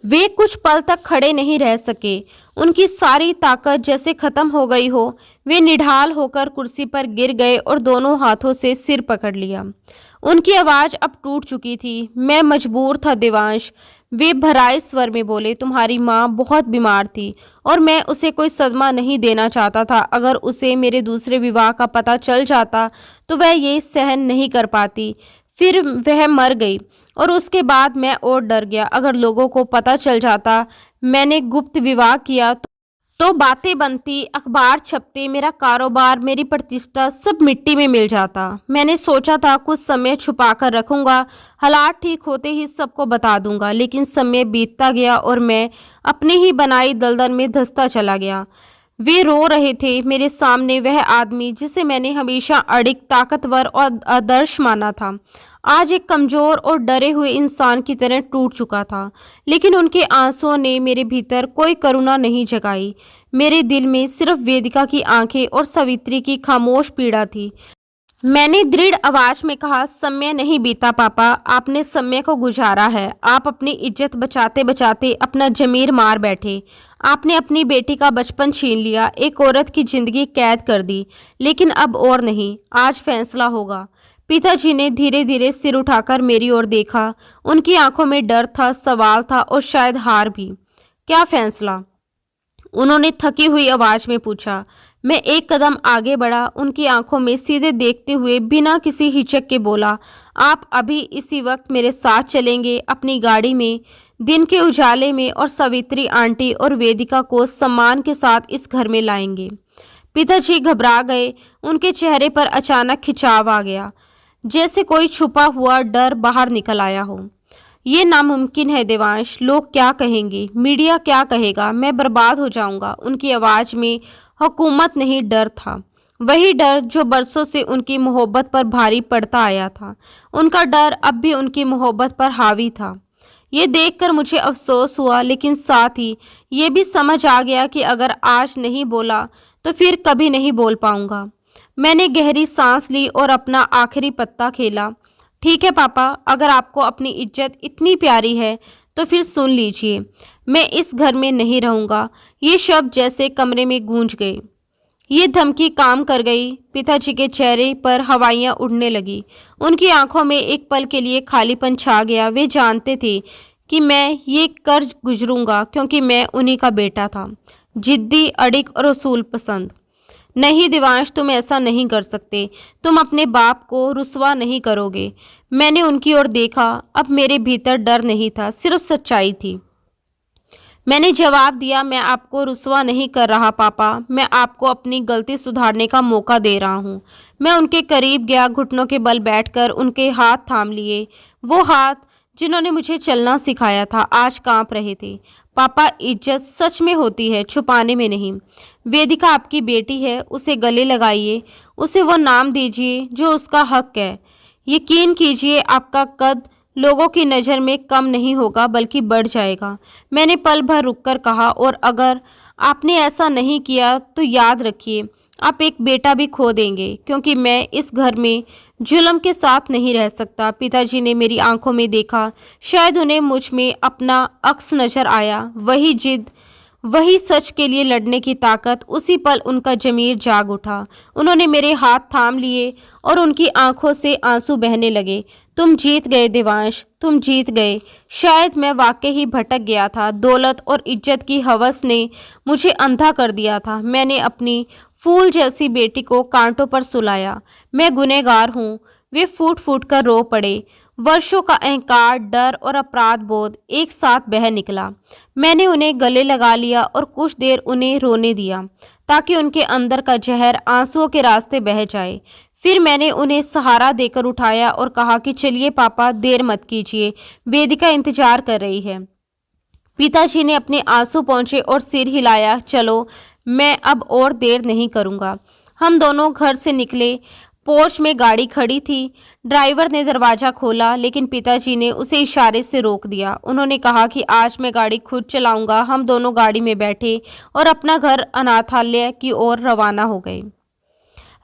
वे कुछ पल तक खड़े नहीं रह सके। उनकी सारी ताकत जैसे खत्म हो गई हो। वे निढाल होकर कुर्सी पर गिर गए और दोनों हाथों से सिर पकड़ लिया। उनकी आवाज़ अब टूट चुकी थी। मैं मजबूर था देवांश, वे भराए स्वर में बोले। तुम्हारी माँ बहुत बीमार थी और मैं उसे कोई सदमा नहीं देना चाहता था। अगर उसे मेरे दूसरे विवाह का पता चल जाता तो वह ये सहन नहीं कर पाती। फिर वह मर गई और उसके बाद मैं और डर गया। अगर लोगों को पता चल जाता मैंने गुप्त विवाह किया तो बातें बनती, अखबार छपते, मेरा कारोबार, मेरी प्रतिष्ठा सब मिट्टी में मिल जाता। मैंने सोचा था कुछ समय छुपा कर रखूंगा, हालात ठीक होते ही सबको बता दूंगा। लेकिन समय बीतता गया और मैं अपनी ही बनाई दलदल में धंसता चला गया। वे रो रहे थे। मेरे सामने वह आदमी जिसे मैंने हमेशा अडिग, ताकतवर और आदर्श माना था, आज एक कमजोर और डरे हुए इंसान की तरह टूट चुका था। लेकिन उनके आंसुओं ने मेरे भीतर कोई करुणा नहीं जगाई। मेरे दिल में सिर्फ वेदिका की आंखें और सावित्री की खामोश पीड़ा थी। मैंने दृढ़ आवाज में कहा, समय नहीं बीता पापा, आपने समय को गुजारा है। आप अपनी इज्जत बचाते बचाते अपना जमीर मार बैठे। आपने अपनी बेटी का बचपन छीन लिया, एक औरत की जिंदगी कैद कर दी। लेकिन अब और नहीं, आज फैसला होगा। पिताजी ने धीरे धीरे सिर उठाकर मेरी ओर देखा। उनकी आंखों में डर था, सवाल था और शायद हार भी। क्या फैसला? उन्होंने थकी हुई आवाज में पूछा। मैं एक कदम आगे बढ़ा, उनकी आंखों में सीधे देखते हुए बिना किसी हिचक के बोला, आप अभी इसी वक्त मेरे साथ चलेंगे अपनी गाड़ी में, दिन के उजाले में, और सावित्री आंटी और वेदिका को सम्मान के साथ इस घर में लाएंगे। पिताजी घबरा गए। उनके चेहरे पर अचानक खिंचाव आ गया, जैसे कोई छुपा हुआ डर बाहर निकल आया हो। ये नामुमकिन है देवांश, लोग क्या कहेंगे, मीडिया क्या कहेगा, मैं बर्बाद हो जाऊंगा। उनकी आवाज में हुकूमत नहीं, डर था। वही डर जो बरसों से उनकी मोहब्बत पर भारी पड़ता आया था। उनका डर अब भी उनकी मोहब्बत पर हावी था। ये देखकर मुझे अफसोस हुआ, लेकिन साथ ही ये भी समझ आ गया कि अगर आज नहीं बोला तो फिर कभी नहीं बोल पाऊंगा। मैंने गहरी सांस ली और अपना आखिरी पत्ता खेला। ठीक है पापा, अगर आपको अपनी इज्जत इतनी प्यारी है तो फिर सुन लीजिए, मैं इस घर में नहीं रहूंगा। ये शब्द जैसे कमरे में गूंज गए। ये धमकी काम कर गई। पिताजी के चेहरे पर हवाइयां उड़ने लगी। उनकी आंखों में एक पल के लिए खालीपन छा गया। वे जानते थे कि मैं ये कर गुजरूंगा क्योंकि मैं उन्हीं का बेटा था, जिद्दी, अडिग और उसूल पसंद। नहीं देवांश, तुम ऐसा नहीं कर सकते। तुम अपने बाप को रुसवा नहीं करोगे। मैंने उनकी ओर देखा। अब मेरे भीतर डर नहीं था, सिर्फ सच्चाई थी। मैंने जवाब दिया, मैं आपको रुसवा नहीं कर रहा पापा, मैं आपको अपनी गलती सुधारने का मौका दे रहा हूँ। मैं उनके करीब गया, घुटनों के बल बैठकर उनके हाथ थाम लिए। वो हाथ जिन्होंने मुझे चलना सिखाया था आज कांप रहे थे। पापा, इज्जत सच में होती है, छुपाने में नहीं। वेदिका आपकी बेटी है, उसे गले लगाइए, उसे वो नाम दीजिए जो उसका हक है। यकीन कीजिए, आपका कद लोगों की नज़र में कम नहीं होगा बल्कि बढ़ जाएगा। मैंने पल भर रुककर कहा, और अगर आपने ऐसा नहीं किया तो याद रखिए, आप एक बेटा भी खो देंगे, क्योंकि मैं इस घर में जुल्म के साथ नहीं रह सकता। पिताजी ने मेरी आंखों में देखा। शायद उन्हें मुझ में अपना अक्स नजर आया। वही जिद, वही सच के लिए लड़ने की ताकत। उसी पल उनका जमीर जाग उठा। उन्होंने मेरे हाथ थाम लिए और उनकी आंखों से आंसू बहने लगे। तुम जीत गए देवांश, तुम जीत गए। शायद मैं वाकई ही भटक गया था। दौलत और इज्जत की हवस ने मुझे अंधा कर दिया था। मैंने अपनी फूल जैसी बेटी को कांटों पर सुलाया। मैं गुनहगार हूँ। वे फूट फूट कर रो पड़े। वर्षों का अहंकार, डर और अपराध बोध एक साथ बह निकला। मैंने उन्हें गले लगा लिया और कुछ देर उन्हें रोने दिया, ताकि उनके अंदर का जहर आंसुओं के रास्ते बह जाए। फिर मैंने उन्हें सहारा देकर उठाया और कहा कि चलिए पापा, देर मत कीजिए, वेदिका इंतजार कर रही है। पिताजी ने अपने आंसू पोंछे और सिर हिलाया। चलो, मैं अब और देर नहीं करूंगा। हम दोनों घर से निकले। पोर्च में गाड़ी खड़ी थी। ड्राइवर ने दरवाजा खोला, लेकिन पिताजी ने उसे इशारे से रोक दिया। उन्होंने कहा कि आज मैं गाड़ी खुद चलाऊंगा। हम दोनों गाड़ी में बैठे और अपना घर अनाथालय की ओर रवाना हो गए।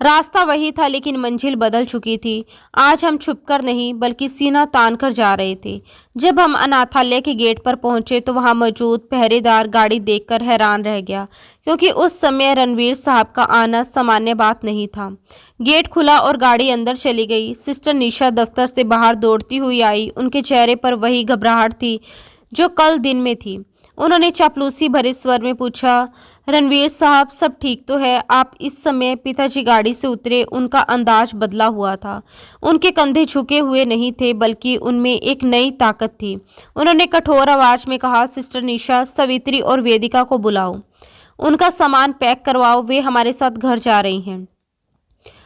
रास्ता वही था, लेकिन मंजिल बदल चुकी थी। आज हम छुपकर नहीं बल्कि सीना तान कर जा रहे थे। जब हम अनाथालय के गेट पर पहुंचे तो वहां मौजूद पहरेदार गाड़ी देखकर हैरान रह गया, क्योंकि उस समय रणवीर साहब का आना सामान्य बात नहीं था। गेट खुला और गाड़ी अंदर चली गई। सिस्टर निशा दफ्तर से बाहर दौड़ती हुई आई। उनके चेहरे पर वही घबराहट थी जो कल दिन में थी। उन्होंने चापलूसी भरे स्वर में पूछा, रणवीर साहब, सब ठीक तो है? आप इस समय पिताजी गाड़ी से उतरे। उनका अंदाज बदला हुआ था। उनके कंधे झुके हुए नहीं थे, बल्कि उनमें एक नई ताकत थी। उन्होंने कठोर आवाज में कहा, सिस्टर निशा, सवित्री और वेदिका को बुलाओ, उनका सामान पैक करवाओ, वे हमारे साथ घर जा रही हैं।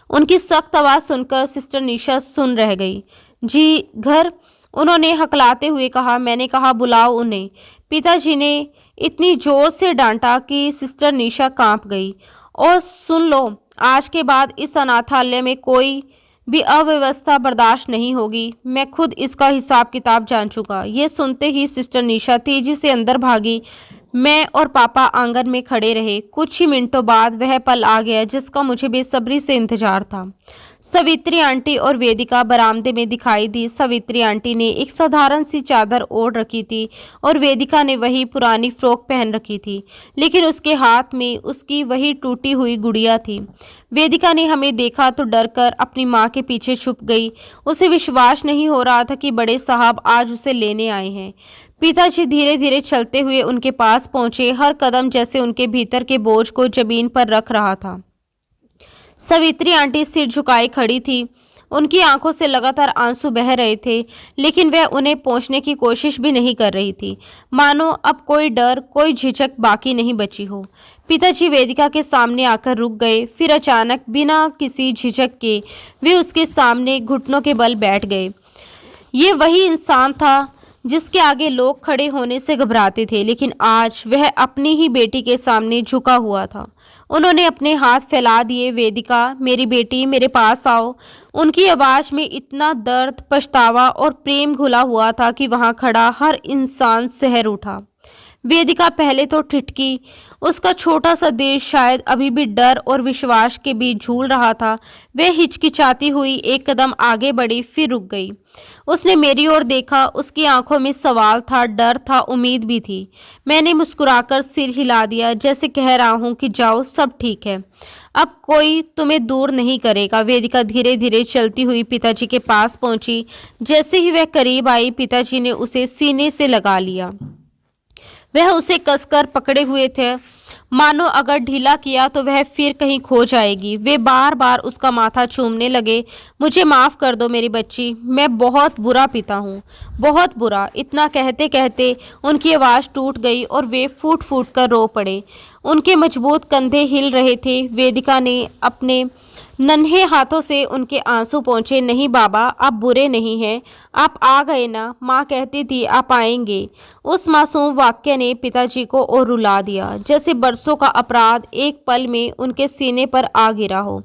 उनकी सख्त आवाज सुनकर सिस्टर निशा सुन रह गई। जी, घर? उन्होंने हकलाते हुए कहा। मैंने कहा, बुलाओ उन्हें। पिताजी ने इतनी जोर से डांटा कि सिस्टर निशा कांप गई। और सुन लो, आज के बाद इस अनाथालय में कोई भी अव्यवस्था बर्दाश्त नहीं होगी। मैं खुद इसका हिसाब किताब जान चुका। ये सुनते ही सिस्टर निशा तेजी से अंदर भागी। मैं और पापा आंगन में खड़े रहे। कुछ ही मिनटों बाद वह पल आ गया जिसका मुझे बेसब्री से इंतजार था। सवित्री आंटी और वेदिका बरामदे में दिखाई दी। सवित्री आंटी ने एक साधारण सी चादर ओढ़ रखी थी और वेदिका ने वही पुरानी फ्रॉक पहन रखी थी, लेकिन उसके हाथ में उसकी वही टूटी हुई गुड़िया थी। वेदिका ने हमें देखा तो डरकर अपनी माँ के पीछे छुप गई। उसे विश्वास नहीं हो रहा था कि बड़े साहब आज उसे लेने आए हैं। पिताजी धीरे धीरे चलते हुए उनके पास पहुंचे। हर कदम जैसे उनके भीतर के बोझ को जमीन पर रख रहा था। सवित्री आंटी सिर झुकाए खड़ी थी। उनकी आंखों से लगातार आंसू बह रहे थे, लेकिन वह उन्हें पोंछने की कोशिश भी नहीं कर रही थी, मानो अब कोई डर, कोई झिझक बाकी नहीं बची हो। पिताजी वेदिका के सामने आकर रुक गए। फिर अचानक बिना किसी झिझक के वे उसके सामने घुटनों के बल बैठ गए। ये वही इंसान था जिसके आगे लोग खड़े होने से घबराते थे, लेकिन आज वह अपनी ही बेटी के सामने झुका हुआ था। उन्होंने अपने हाथ फैला दिए। वेदिका, मेरी बेटी, मेरे पास आओ। उनकी आवाज में इतना दर्द, पछतावा और प्रेम घुला हुआ था कि वहां खड़ा हर इंसान सहर उठा। वेदिका पहले तो ठिठकी। उसका छोटा सा दिल शायद अभी भी डर और विश्वास के बीच झूल रहा था। वह हिचकिचाती हुई एक कदम आगे बढ़ी, फिर रुक गई। उसने मेरी ओर देखा। उसकी आंखों में सवाल था, डर था, उम्मीद भी थी। मैंने मुस्कुराकर सिर हिला दिया, जैसे कह रहा हूं कि जाओ, सब ठीक है, अब कोई तुम्हें दूर नहीं करेगा। वेदिका धीरे धीरे चलती हुई पिताजी के पास पहुंची। जैसे ही वह करीब आई, पिताजी ने उसे सीने से लगा लिया। वह उसे कसकर पकड़े हुए थे। मानो अगर ढीला किया तो वह फिर कहीं खो जाएगी। वे बार बार उसका माथा चूमने लगे। मुझे माफ़ कर दो मेरी बच्ची, मैं बहुत बुरा पिता हूँ, बहुत बुरा। इतना कहते कहते उनकी आवाज़ टूट गई और वे फूट फूट कर रो पड़े। उनके मजबूत कंधे हिल रहे थे। वेदिका ने अपने नन्हे हाथों से उनके आंसू पोंछे। नहीं बाबा, आप बुरे नहीं हैं, आप आ गए ना, माँ कहती थी आप आएंगे। उस मासूम वाक्य ने पिताजी को और रुला दिया, जैसे बरसों का अपराध एक पल में उनके सीने पर आ गिरा हो।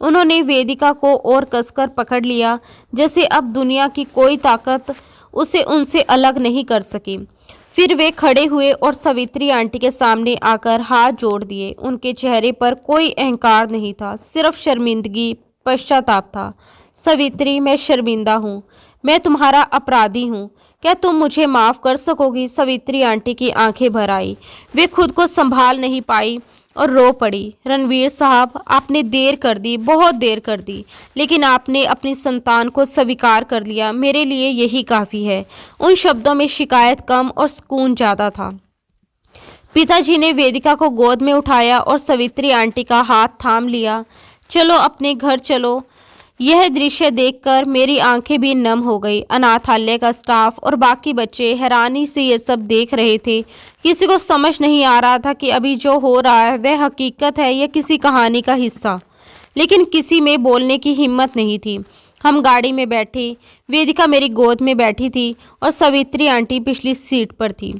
उन्होंने वेदिका को और कसकर पकड़ लिया, जैसे अब दुनिया की कोई ताकत उसे उनसे अलग नहीं कर सकी। फिर वे खड़े हुए और सवित्री आंटी के सामने आकर हाथ जोड़ दिए। उनके चेहरे पर कोई अहंकार नहीं था, सिर्फ शर्मिंदगी, पश्चाताप था। सवित्री, मैं शर्मिंदा हूँ, मैं तुम्हारा अपराधी हूँ, क्या तुम मुझे माफ़ कर सकोगी? सवित्री आंटी की आंखें भर आई। वे खुद को संभाल नहीं पाई और रो पड़ी। रणवीर साहब, आपने देर कर दी, बहुत देर कर दी, लेकिन आपने अपनी संतान को स्वीकार कर लिया, मेरे लिए यही काफ़ी है। उन शब्दों में शिकायत कम और सुकून ज़्यादा था। पिताजी ने वेदिका को गोद में उठाया और सवित्री आंटी का हाथ थाम लिया। चलो अपने घर चलो। यह दृश्य देखकर मेरी आंखें भी नम हो गई। अनाथालय का स्टाफ और बाकी बच्चे हैरानी से ये सब देख रहे थे। किसी को समझ नहीं आ रहा था कि अभी जो हो रहा है वह हकीकत है या किसी कहानी का हिस्सा, लेकिन किसी में बोलने की हिम्मत नहीं थी। हम गाड़ी में बैठे। वेदिका मेरी गोद में बैठी थी और सवित्री आंटी पिछली सीट पर थी।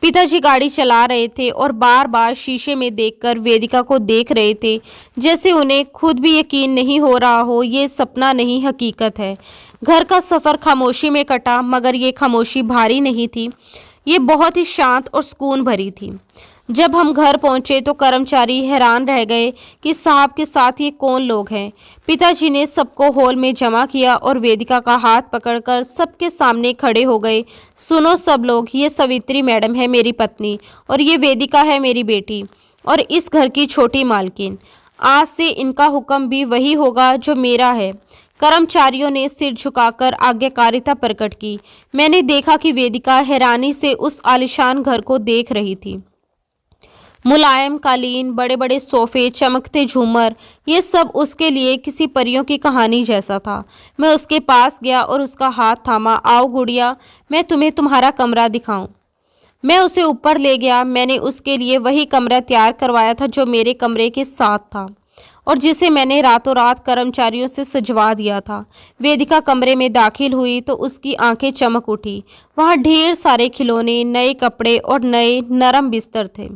पिताजी गाड़ी चला रहे थे और बार बार शीशे में देखकर वेदिका को देख रहे थे, जैसे उन्हें खुद भी यकीन नहीं हो रहा हो ये सपना नहीं हकीकत है। घर का सफ़र खामोशी में कटा, मगर ये खामोशी भारी नहीं थी, ये बहुत ही शांत और सुकून भरी थी। जब हम घर पहुंचे तो कर्मचारी हैरान रह गए कि साहब के साथ ये कौन लोग हैं। पिताजी ने सबको हॉल में जमा किया और वेदिका का हाथ पकड़कर सबके सामने खड़े हो गए। सुनो सब लोग, ये सवित्री मैडम है मेरी पत्नी, और ये वेदिका है मेरी बेटी और इस घर की छोटी मालकिन। आज से इनका हुक्म भी वही होगा जो मेरा है। कर्मचारियों ने सिर झुकाकर आज्ञाकारिता प्रकट की। मैंने देखा कि वेदिका हैरानी से उस आलीशान घर को देख रही थी। मुलायम कालीन, बड़े बड़े सोफे, चमकते झूमर, ये सब उसके लिए किसी परियों की कहानी जैसा था। मैं उसके पास गया और उसका हाथ थामा। आओ गुड़िया, मैं तुम्हें तुम्हारा कमरा दिखाऊं। मैं उसे ऊपर ले गया। मैंने उसके लिए वही कमरा तैयार करवाया था जो मेरे कमरे के साथ था और जिसे मैंने रातों रात कर्मचारियों से सजवा दिया था। वेदिका कमरे में दाखिल हुई तो उसकी आंखें चमक उठी। वहाँ ढेर सारे खिलौने, नए कपड़े और नए नरम बिस्तर थे।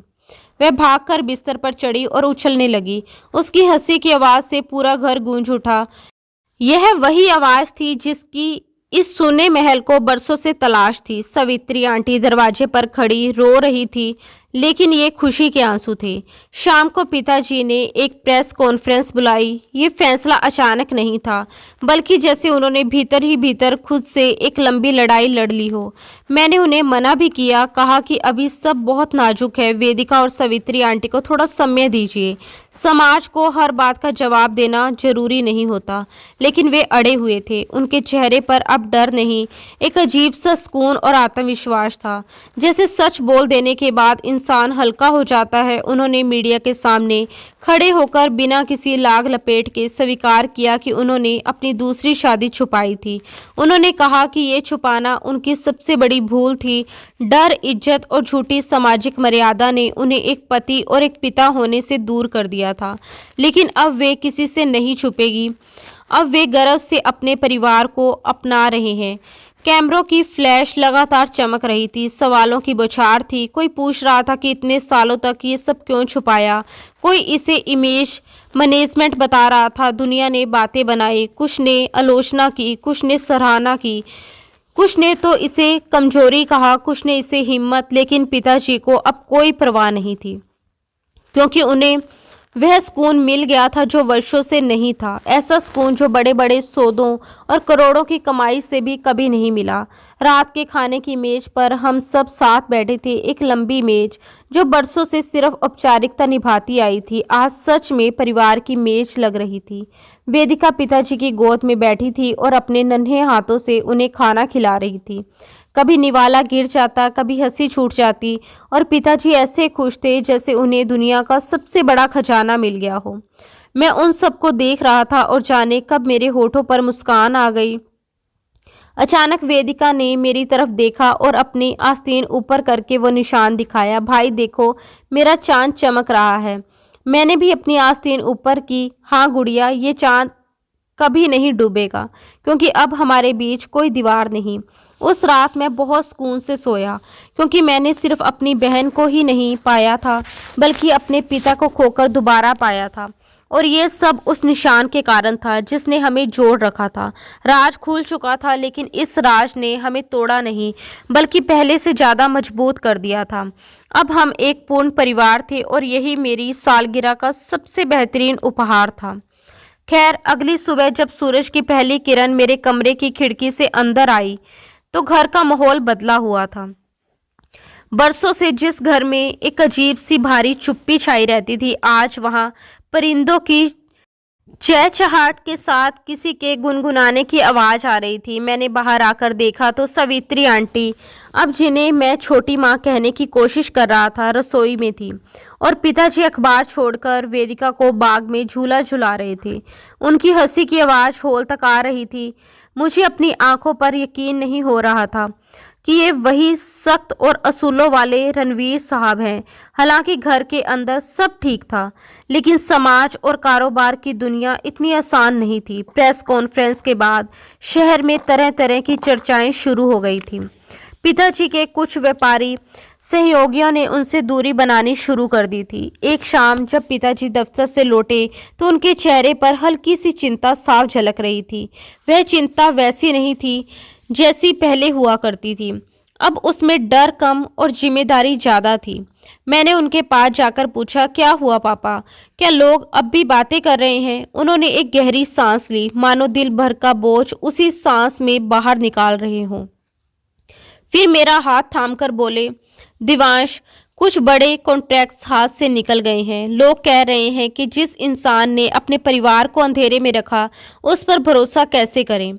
वह भागकर बिस्तर पर चढ़ी और उछलने लगी। उसकी हंसी की आवाज़ से पूरा घर गूंज उठा। यह वही आवाज़ थी जिसकी इस सुने महल को बरसों से तलाश थी। सवित्री आंटी दरवाजे पर खड़ी रो रही थी, लेकिन ये खुशी के आंसू थे। शाम को पिताजी ने एक प्रेस कॉन्फ्रेंस बुलाई। ये फैसला अचानक नहीं था, बल्कि जैसे उन्होंने भीतर ही भीतर खुद से एक लंबी लड़ाई लड़ ली हो। मैंने उन्हें मना भी किया, कहा कि अभी सब बहुत नाजुक है, वेदिका और सवित्री आंटी को थोड़ा समय दीजिए। समाज को हर बात का जवाब देना जरूरी नहीं होता, लेकिन वे अड़े हुए थे। उनके चेहरे पर अब डर नहीं, एक अजीब सा सुकून और आत्मविश्वास था, जैसे सच बोल देने के बाद इंसान हल्का हो जाता है। उन्होंने मीडिया के सामने खड़े होकर बिना किसी लाग लपेट के स्वीकार किया कि उन्होंने अपनी दूसरी शादी छुपाई थी। उन्होंने कहा कि ये छुपाना उनकी सबसे बड़ी भूल थी। डर, इज्जत और झूठी सामाजिक मर्यादा ने उन्हें एक पति और एक पिता होने से दूर कर दिया था। लेकिन अब वे किसी से नहीं छुपेगी। अब वे गर्व से अपने परिवार को अपना रहे हैं। कैमरों की फ्लैश लगातार चमक रही थी। सवालों की बौछार थी। कोई पूछ रहा था कि इतने सालों तक ये सब क्यों छुपाया। कोई इसे इमेज मैनेजमेंट बता रहा था। दुनिया ने बातें बनाई, कुछ ने आलोचना की, कुछ ने सराहना की, कुछ ने तो इसे कमजोरी कहा, कुछ ने इसे हिम्मत। लेकिन पिताजी को अब कोई परवाह नहीं थी, क्योंकि उन्हें वह सुकून मिल गया था जो वर्षों से नहीं था। ऐसा सुकून जो बड़े बड़े सौदों और करोड़ों की कमाई से भी कभी नहीं मिला। रात के खाने की मेज पर हम सब साथ बैठे थे, एक लंबी मेज जो बरसों से सिर्फ औपचारिकता निभाती आई थी, आज सच में परिवार की मेज लग रही थी। वेदिका पिताजी की गोद में बैठी थी और अपने नन्हे हाथों से उन्हें खाना खिला रही थी। कभी निवाला गिर जाता, कभी हंसी छूट जाती और पिताजी ऐसे खुश थे जैसे उन्हें दुनिया का सबसे बड़ा खजाना मिल गया हो। मैं उन सबको देख रहा था और जाने कब मेरे होठों पर मुस्कान आ गई। अचानक वेदिका ने मेरी तरफ देखा और अपनी आस्तीन ऊपर करके वो निशान दिखाया। भाई देखो, मेरा चांद चमक रहा है। मैंने भी अपनी आस्तीन ऊपर की। हाँ गुड़िया, ये चांद कभी नहीं डूबेगा क्योंकि अब हमारे बीच कोई दीवार नहीं। उस रात मैं बहुत सुकून से सोया क्योंकि मैंने सिर्फ अपनी बहन को ही नहीं पाया था बल्कि अपने पिता को खोकर दोबारा पाया था। और ये सब उस निशान के कारण था जिसने हमें जोड़ रखा था। राज खुल चुका था लेकिन इस राज ने हमें तोड़ा नहीं बल्कि पहले से ज़्यादा मजबूत कर दिया था। अब हम एक पूर्ण परिवार थे और यही मेरी सालगिरह का सबसे बेहतरीन उपहार था। खैर, अगली सुबह जब सूरज की पहली किरण मेरे कमरे की खिड़की से अंदर आई तो घर का माहौल बदला हुआ था। बरसों से जिस घर में एक अजीब सी भारी चुप्पी छाई रहती थी, आज वहां परिंदों की चहचहाट के साथ किसी के गुनगुनाने की आवाज आ रही थी। मैंने बाहर आकर देखा तो सावित्री आंटी, अब जिन्हें मैं छोटी माँ कहने की कोशिश कर रहा था, रसोई में थी और पिताजी अखबार छोड़कर वेदिका को बाग में झूला झुला रहे थे। उनकी हंसी की आवाज हॉल तक आ रही थी। मुझे अपनी आंखों पर यकीन नहीं हो रहा था कि ये वही सख्त और असूलों वाले रणवीर साहब हैं। हालांकि घर के अंदर सब ठीक था लेकिन समाज और कारोबार की दुनिया इतनी आसान नहीं थी। प्रेस कॉन्फ्रेंस के बाद शहर में तरह तरह की चर्चाएं शुरू हो गई थी। पिताजी के कुछ व्यापारी सहयोगियों ने उनसे दूरी बनानी शुरू कर दी थी। एक शाम जब पिताजी दफ्तर से लौटे तो उनके चेहरे पर हल्की सी चिंता साफ झलक रही थी। वह चिंता वैसी नहीं थी जैसी पहले हुआ करती थी। अब उसमें डर कम और जिम्मेदारी ज़्यादा थी। मैंने उनके पास जाकर पूछा, क्या हुआ पापा? क्या लोग अब भी बातें कर रहे हैं? उन्होंने एक गहरी सांस ली, मानो दिल भर का बोझ उसी सांस में बाहर निकाल रहे हों। फिर मेरा हाथ थामकर बोले, दिवांश, कुछ बड़े कॉन्ट्रैक्ट्स हाथ से निकल गए हैं। लोग कह रहे हैं कि जिस इंसान ने अपने परिवार को अंधेरे में रखा उस पर भरोसा कैसे करें।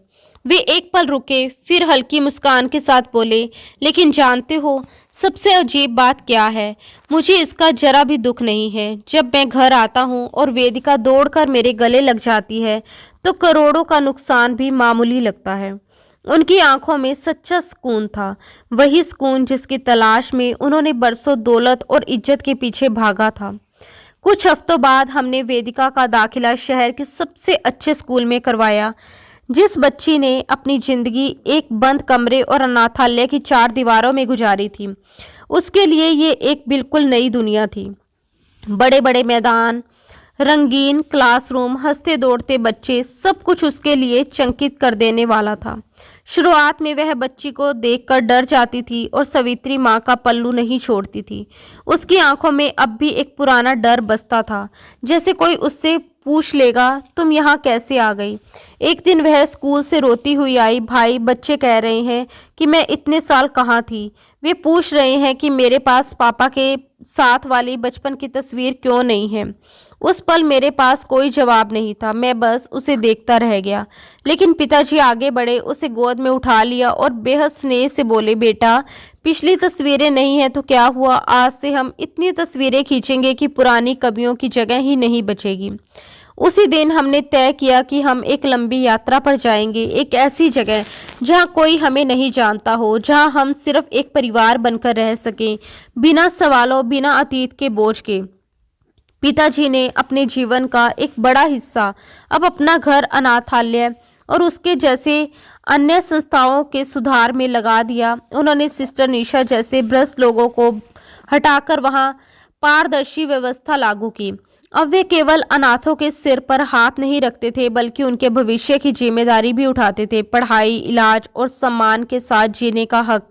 वे एक पल रुके, फिर हल्की मुस्कान के साथ बोले, लेकिन जानते हो सबसे अजीब बात क्या है? मुझे इसका जरा भी दुख नहीं है। जब मैं घर आता हूँ और वेदिका दौड़कर मेरे गले लग जाती है तो करोड़ों का नुकसान भी मामूली लगता है। उनकी आंखों में सच्चा सुकून था, वही सुकून जिसकी तलाश में उन्होंने बरसों दौलत और इज्जत के पीछे भागा था। कुछ हफ्तों बाद हमने वेदिका का दाखिला शहर के सबसे अच्छे स्कूल में करवाया। जिस बच्ची ने अपनी जिंदगी एक बंद कमरे और अनाथालय की 4 दीवारों में गुजारी थी, उसके लिए ये एक बिल्कुल नई दुनिया थी। बड़े बड़े मैदान, रंगीन क्लासरूम, हंसते दौड़ते बच्चे, सब कुछ उसके लिए चकित कर देने वाला था। शुरुआत में वह बच्ची को देखकर डर जाती थी और सावित्री माँ का पल्लू नहीं छोड़ती थी। उसकी आंखों में अब भी एक पुराना डर बसता था, जैसे कोई उससे पूछ लेगा, तुम यहाँ कैसे आ गई? एक दिन वह स्कूल से रोती हुई आई, भाई बच्चे कह रहे हैं कि मैं इतने साल कहाँ थी। वे पूछ रहे हैं कि मेरे पास पापा के साथ वाली बचपन की तस्वीर क्यों नहीं है। उस पल मेरे पास कोई जवाब नहीं था, मैं बस उसे देखता रह गया। लेकिन पिताजी आगे बढ़े, उसे गोद में उठा लिया और बेहद स्नेह से बोले, बेटा पिछली तस्वीरें नहीं है तो क्या हुआ, आज से हम इतनी तस्वीरें खींचेंगे कि पुरानी कवियों की जगह ही नहीं बचेगी। उसी दिन हमने तय किया कि हम एक लंबी यात्रा पर जाएंगे, एक ऐसी जगह जहां कोई हमें नहीं जानता हो, जहां हम सिर्फ एक परिवार बनकर रह सकें, बिना सवालों, बिना अतीत के बोझ के। पिताजी ने अपने जीवन का एक बड़ा हिस्सा अब अपना घर, अनाथालय और उसके जैसे अन्य संस्थाओं के सुधार में लगा दिया। उन्होंने सिस्टर निशा जैसे भ्रष्ट लोगों को हटाकर वहां पारदर्शी व्यवस्था लागू की। अब वे केवल अनाथों के सिर पर हाथ नहीं रखते थे बल्कि उनके भविष्य की जिम्मेदारी भी उठाते थे, पढ़ाई, इलाज और सम्मान के साथ जीने का हक।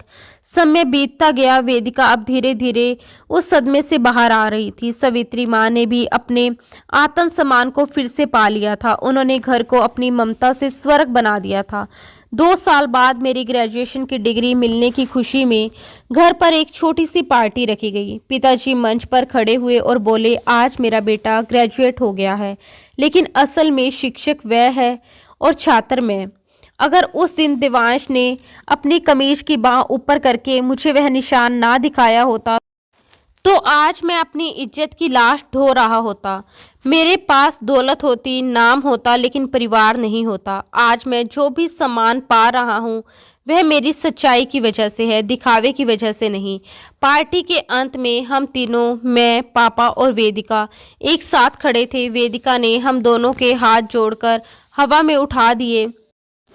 समय बीतता गया, वेदिका अब धीरे धीरे उस सदमे से बाहर आ रही थी। सावित्री माँ ने भी अपने आत्मसम्मान को फिर से पा लिया था। उन्होंने घर को अपनी ममता से स्वर्ग बना दिया था। 2 साल बाद मेरी ग्रेजुएशन की डिग्री मिलने की खुशी में घर पर एक छोटी सी पार्टी रखी गई। पिताजी मंच पर खड़े हुए और बोले, आज मेरा बेटा ग्रेजुएट हो गया है, लेकिन असल में शिक्षक वह है और छात्र मैं। अगर उस दिन देवांश ने अपनी कमीज की बाह ऊपर करके मुझे वह निशान ना दिखाया होता तो आज मैं अपनी इज्जत की लाश ढो रहा होता। मेरे पास दौलत होती, नाम होता, लेकिन परिवार नहीं होता। आज मैं जो भी सम्मान पा रहा हूँ वह मेरी सच्चाई की वजह से है, दिखावे की वजह से नहीं। पार्टी के अंत में हम तीनों, मैं, पापा और वेदिका एक साथ खड़े थे। वेदिका ने हम दोनों के हाथ जोड़कर हवा में उठा दिए।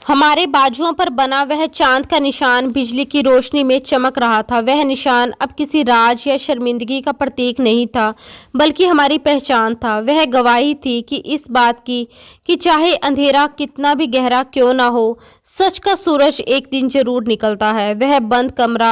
हमारे बाजुओं पर बना वह चांद का निशान बिजली की रोशनी में चमक रहा था। वह निशान अब किसी राज या शर्मिंदगी का प्रतीक नहीं था, बल्कि हमारी पहचान था। वह गवाही थी कि इस बात की कि चाहे अंधेरा कितना भी गहरा क्यों ना हो, सच का सूरज एक दिन जरूर निकलता है। वह बंद कमरा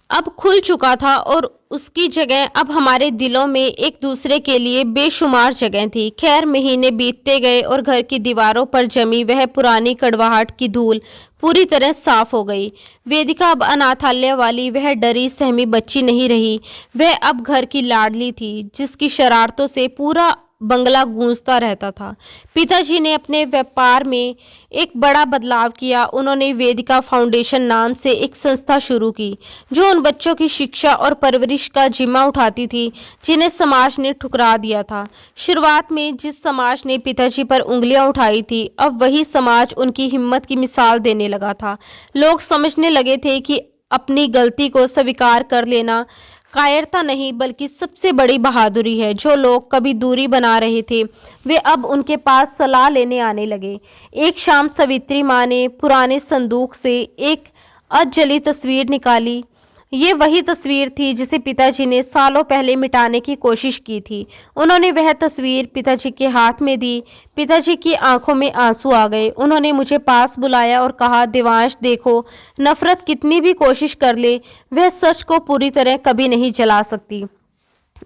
अब खुल चुका था और उसकी जगह अब हमारे दिलों में एक दूसरे के लिए बेशुमार जगह थी। खैर, महीने बीतते गए और घर की दीवारों पर जमी वह पुरानी कड़वाहट की धूल पूरी तरह साफ हो गई। वेदिका अब अनाथालय वाली वह डरी सहमी बच्ची नहीं रही। वह अब घर की लाडली थी, जिसकी शरारतों से पूरा बंगला गूंजता रहता था। पिताजी ने अपने व्यापार में एक बड़ा बदलाव किया। उन्होंने वेदिका फाउंडेशन नाम से एक संस्था शुरू की, जो उन बच्चों की शिक्षा और परवरिश का जिम्मा उठाती थी जिन्हें समाज ने ठुकरा दिया था। शुरुआत में जिस समाज ने पिताजी पर उंगलियां उठाई थी, अब वही समाज उनकी हिम्मत की मिसाल देने लगा था। लोग समझने लगे थे कि अपनी गलती को स्वीकार कर लेना कायरता नहीं, बल्कि सबसे बड़ी बहादुरी है। जो लोग कभी दूरी बना रहे थे, वे अब उनके पास सलाह लेने आने लगे। एक शाम सवित्री माँ ने पुराने संदूक से एक अधजली तस्वीर निकाली। ये वही तस्वीर थी जिसे पिताजी ने सालों पहले मिटाने की कोशिश की थी। उन्होंने वह तस्वीर पिताजी के हाथ में दी। पिताजी की आंखों में आंसू आ गए। उन्होंने मुझे पास बुलाया और कहा, देवांश देखो, नफरत कितनी भी कोशिश कर ले, वह सच को पूरी तरह कभी नहीं जला सकती।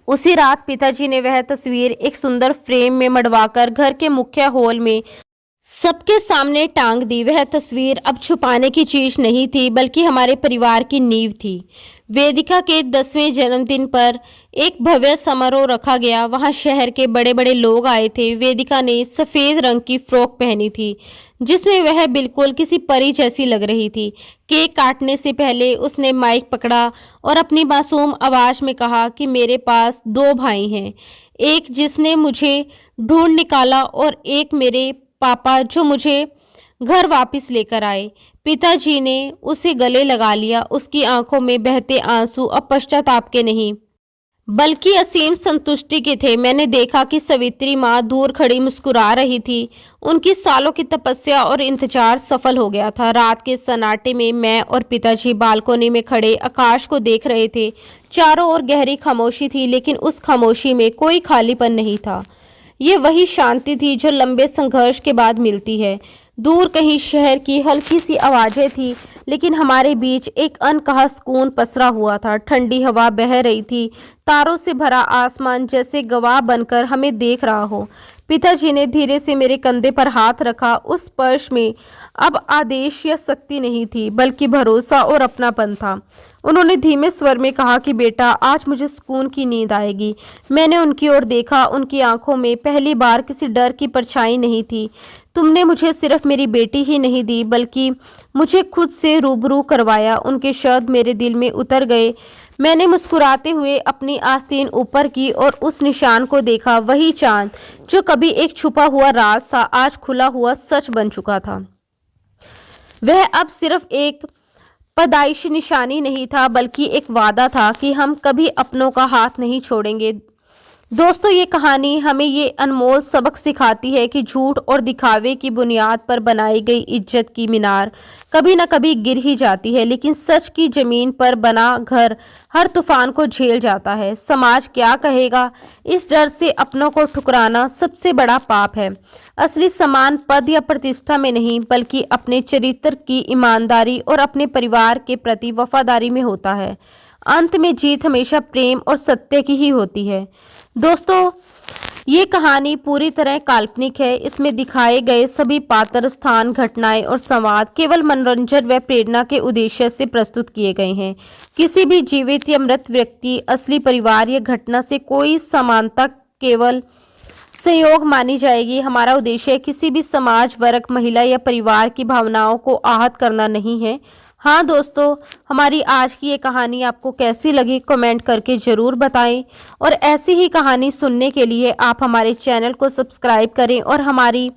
उसी रात पिताजी ने वह तस्वीर एक सुंदर फ्रेम में मढ़वाकर घर के मुख्य हॉल में सबके सामने टांग दी। वह तस्वीर अब छुपाने की चीज नहीं थी, बल्कि हमारे परिवार की नींव थी। वेदिका के 10वें जन्मदिन पर एक भव्य समारोह रखा गया। वहां शहर के बड़े बड़े लोग आए थे। वेदिका ने सफेद रंग की फ्रॉक पहनी थी, जिसमें वह बिल्कुल किसी परी जैसी लग रही थी। केक काटने से पहले उसने माइक पकड़ा और अपनी मासूम आवाज में कहा कि मेरे पास 2 भाई हैं, एक जिसने मुझे ढूंढ निकाला और एक मेरे पापा जो मुझे घर वापस लेकर आए। पिताजी ने उसे गले लगा लिया। उसकी आंखों में बहते आंसू अब पश्चाताप के नहीं, बल्कि असीम संतुष्टि के थे। मैंने देखा कि सवित्री माँ दूर खड़ी मुस्कुरा रही थी। उनकी सालों की तपस्या और इंतजार सफल हो गया था। रात के सन्नाटे में मैं और पिताजी बालकोनी में खड़े आकाश को देख रहे थे। चारों ओर गहरी खामोशी थी, लेकिन उस खामोशी में कोई खालीपन नहीं था। ये वही शांति थी जो लंबे संघर्ष के बाद मिलती है। दूर कहीं शहर की हल्की सी आवाजें थी, लेकिन हमारे बीच एक अनकहा सुकून पसरा हुआ था। ठंडी हवा बह रही थी, तारों से भरा आसमान जैसे गवाह बनकर हमें देख रहा हो। पिताजी ने धीरे से मेरे कंधे पर हाथ रखा। उस स्पर्श में अब आदेश या शक्ति नहीं थी, बल्कि भरोसा और अपनापन था। उन्होंने धीमे स्वर में कहा कि बेटा, आज मुझे सुकून की नींद आएगी। मैंने उनकी ओर देखा। उनकी आंखों में पहली बार किसी डर की परछाई नहीं थी। तुमने मुझे सिर्फ मेरी बेटी ही नहीं दी, बल्कि मुझे खुद से रूबरू करवाया। उनके शब्द मेरे दिल में उतर गए। मैंने मुस्कुराते हुए अपनी आस्तीन ऊपर की और उस निशान को देखा। वही चांद जो कभी एक छुपा हुआ राज था, आज खुला हुआ सच बन चुका था। वह अब सिर्फ एक पैदाइशी निशानी नहीं था, बल्कि एक वादा था कि हम कभी अपनों का हाथ नहीं छोड़ेंगे। दोस्तों, ये कहानी हमें ये अनमोल सबक सिखाती है कि झूठ और दिखावे की बुनियाद पर बनाई गई इज्जत की मीनार कभी न कभी गिर ही जाती है, लेकिन सच की जमीन पर बना घर हर तूफान को झेल जाता है। समाज क्या कहेगा, इस डर से अपनों को ठुकराना सबसे बड़ा पाप है। असली सम्मान पद या प्रतिष्ठा में नहीं, बल्कि अपने चरित्र की ईमानदारी और अपने परिवार के प्रति वफादारी में होता है। अंत में जीत हमेशा प्रेम और सत्य की ही होती है। दोस्तों, ये कहानी पूरी तरह काल्पनिक है। इसमें दिखाए गए सभी पात्र, स्थान, घटनाएं और संवाद केवल मनोरंजन व प्रेरणा के उद्देश्य से प्रस्तुत किए गए हैं। किसी भी जीवित या मृत व्यक्ति, असली परिवार या घटना से कोई समानता केवल सहयोग मानी जाएगी। हमारा उद्देश्य किसी भी समाज, वर्ग, महिला या परिवार की भावनाओं को आहत करना नहीं है। हाँ दोस्तों, हमारी आज की ये कहानी आपको कैसी लगी कमेंट करके ज़रूर बताएं और ऐसी ही कहानी सुनने के लिए आप हमारे चैनल को सब्सक्राइब करें और हमारी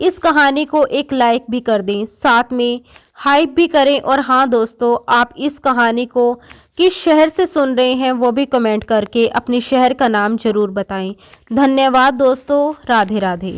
इस कहानी को एक लाइक भी कर दें, साथ में हाइप भी करें। और हाँ दोस्तों, आप इस कहानी को किस शहर से सुन रहे हैं वो भी कमेंट करके अपने शहर का नाम ज़रूर बताएं। धन्यवाद दोस्तों, राधे राधे।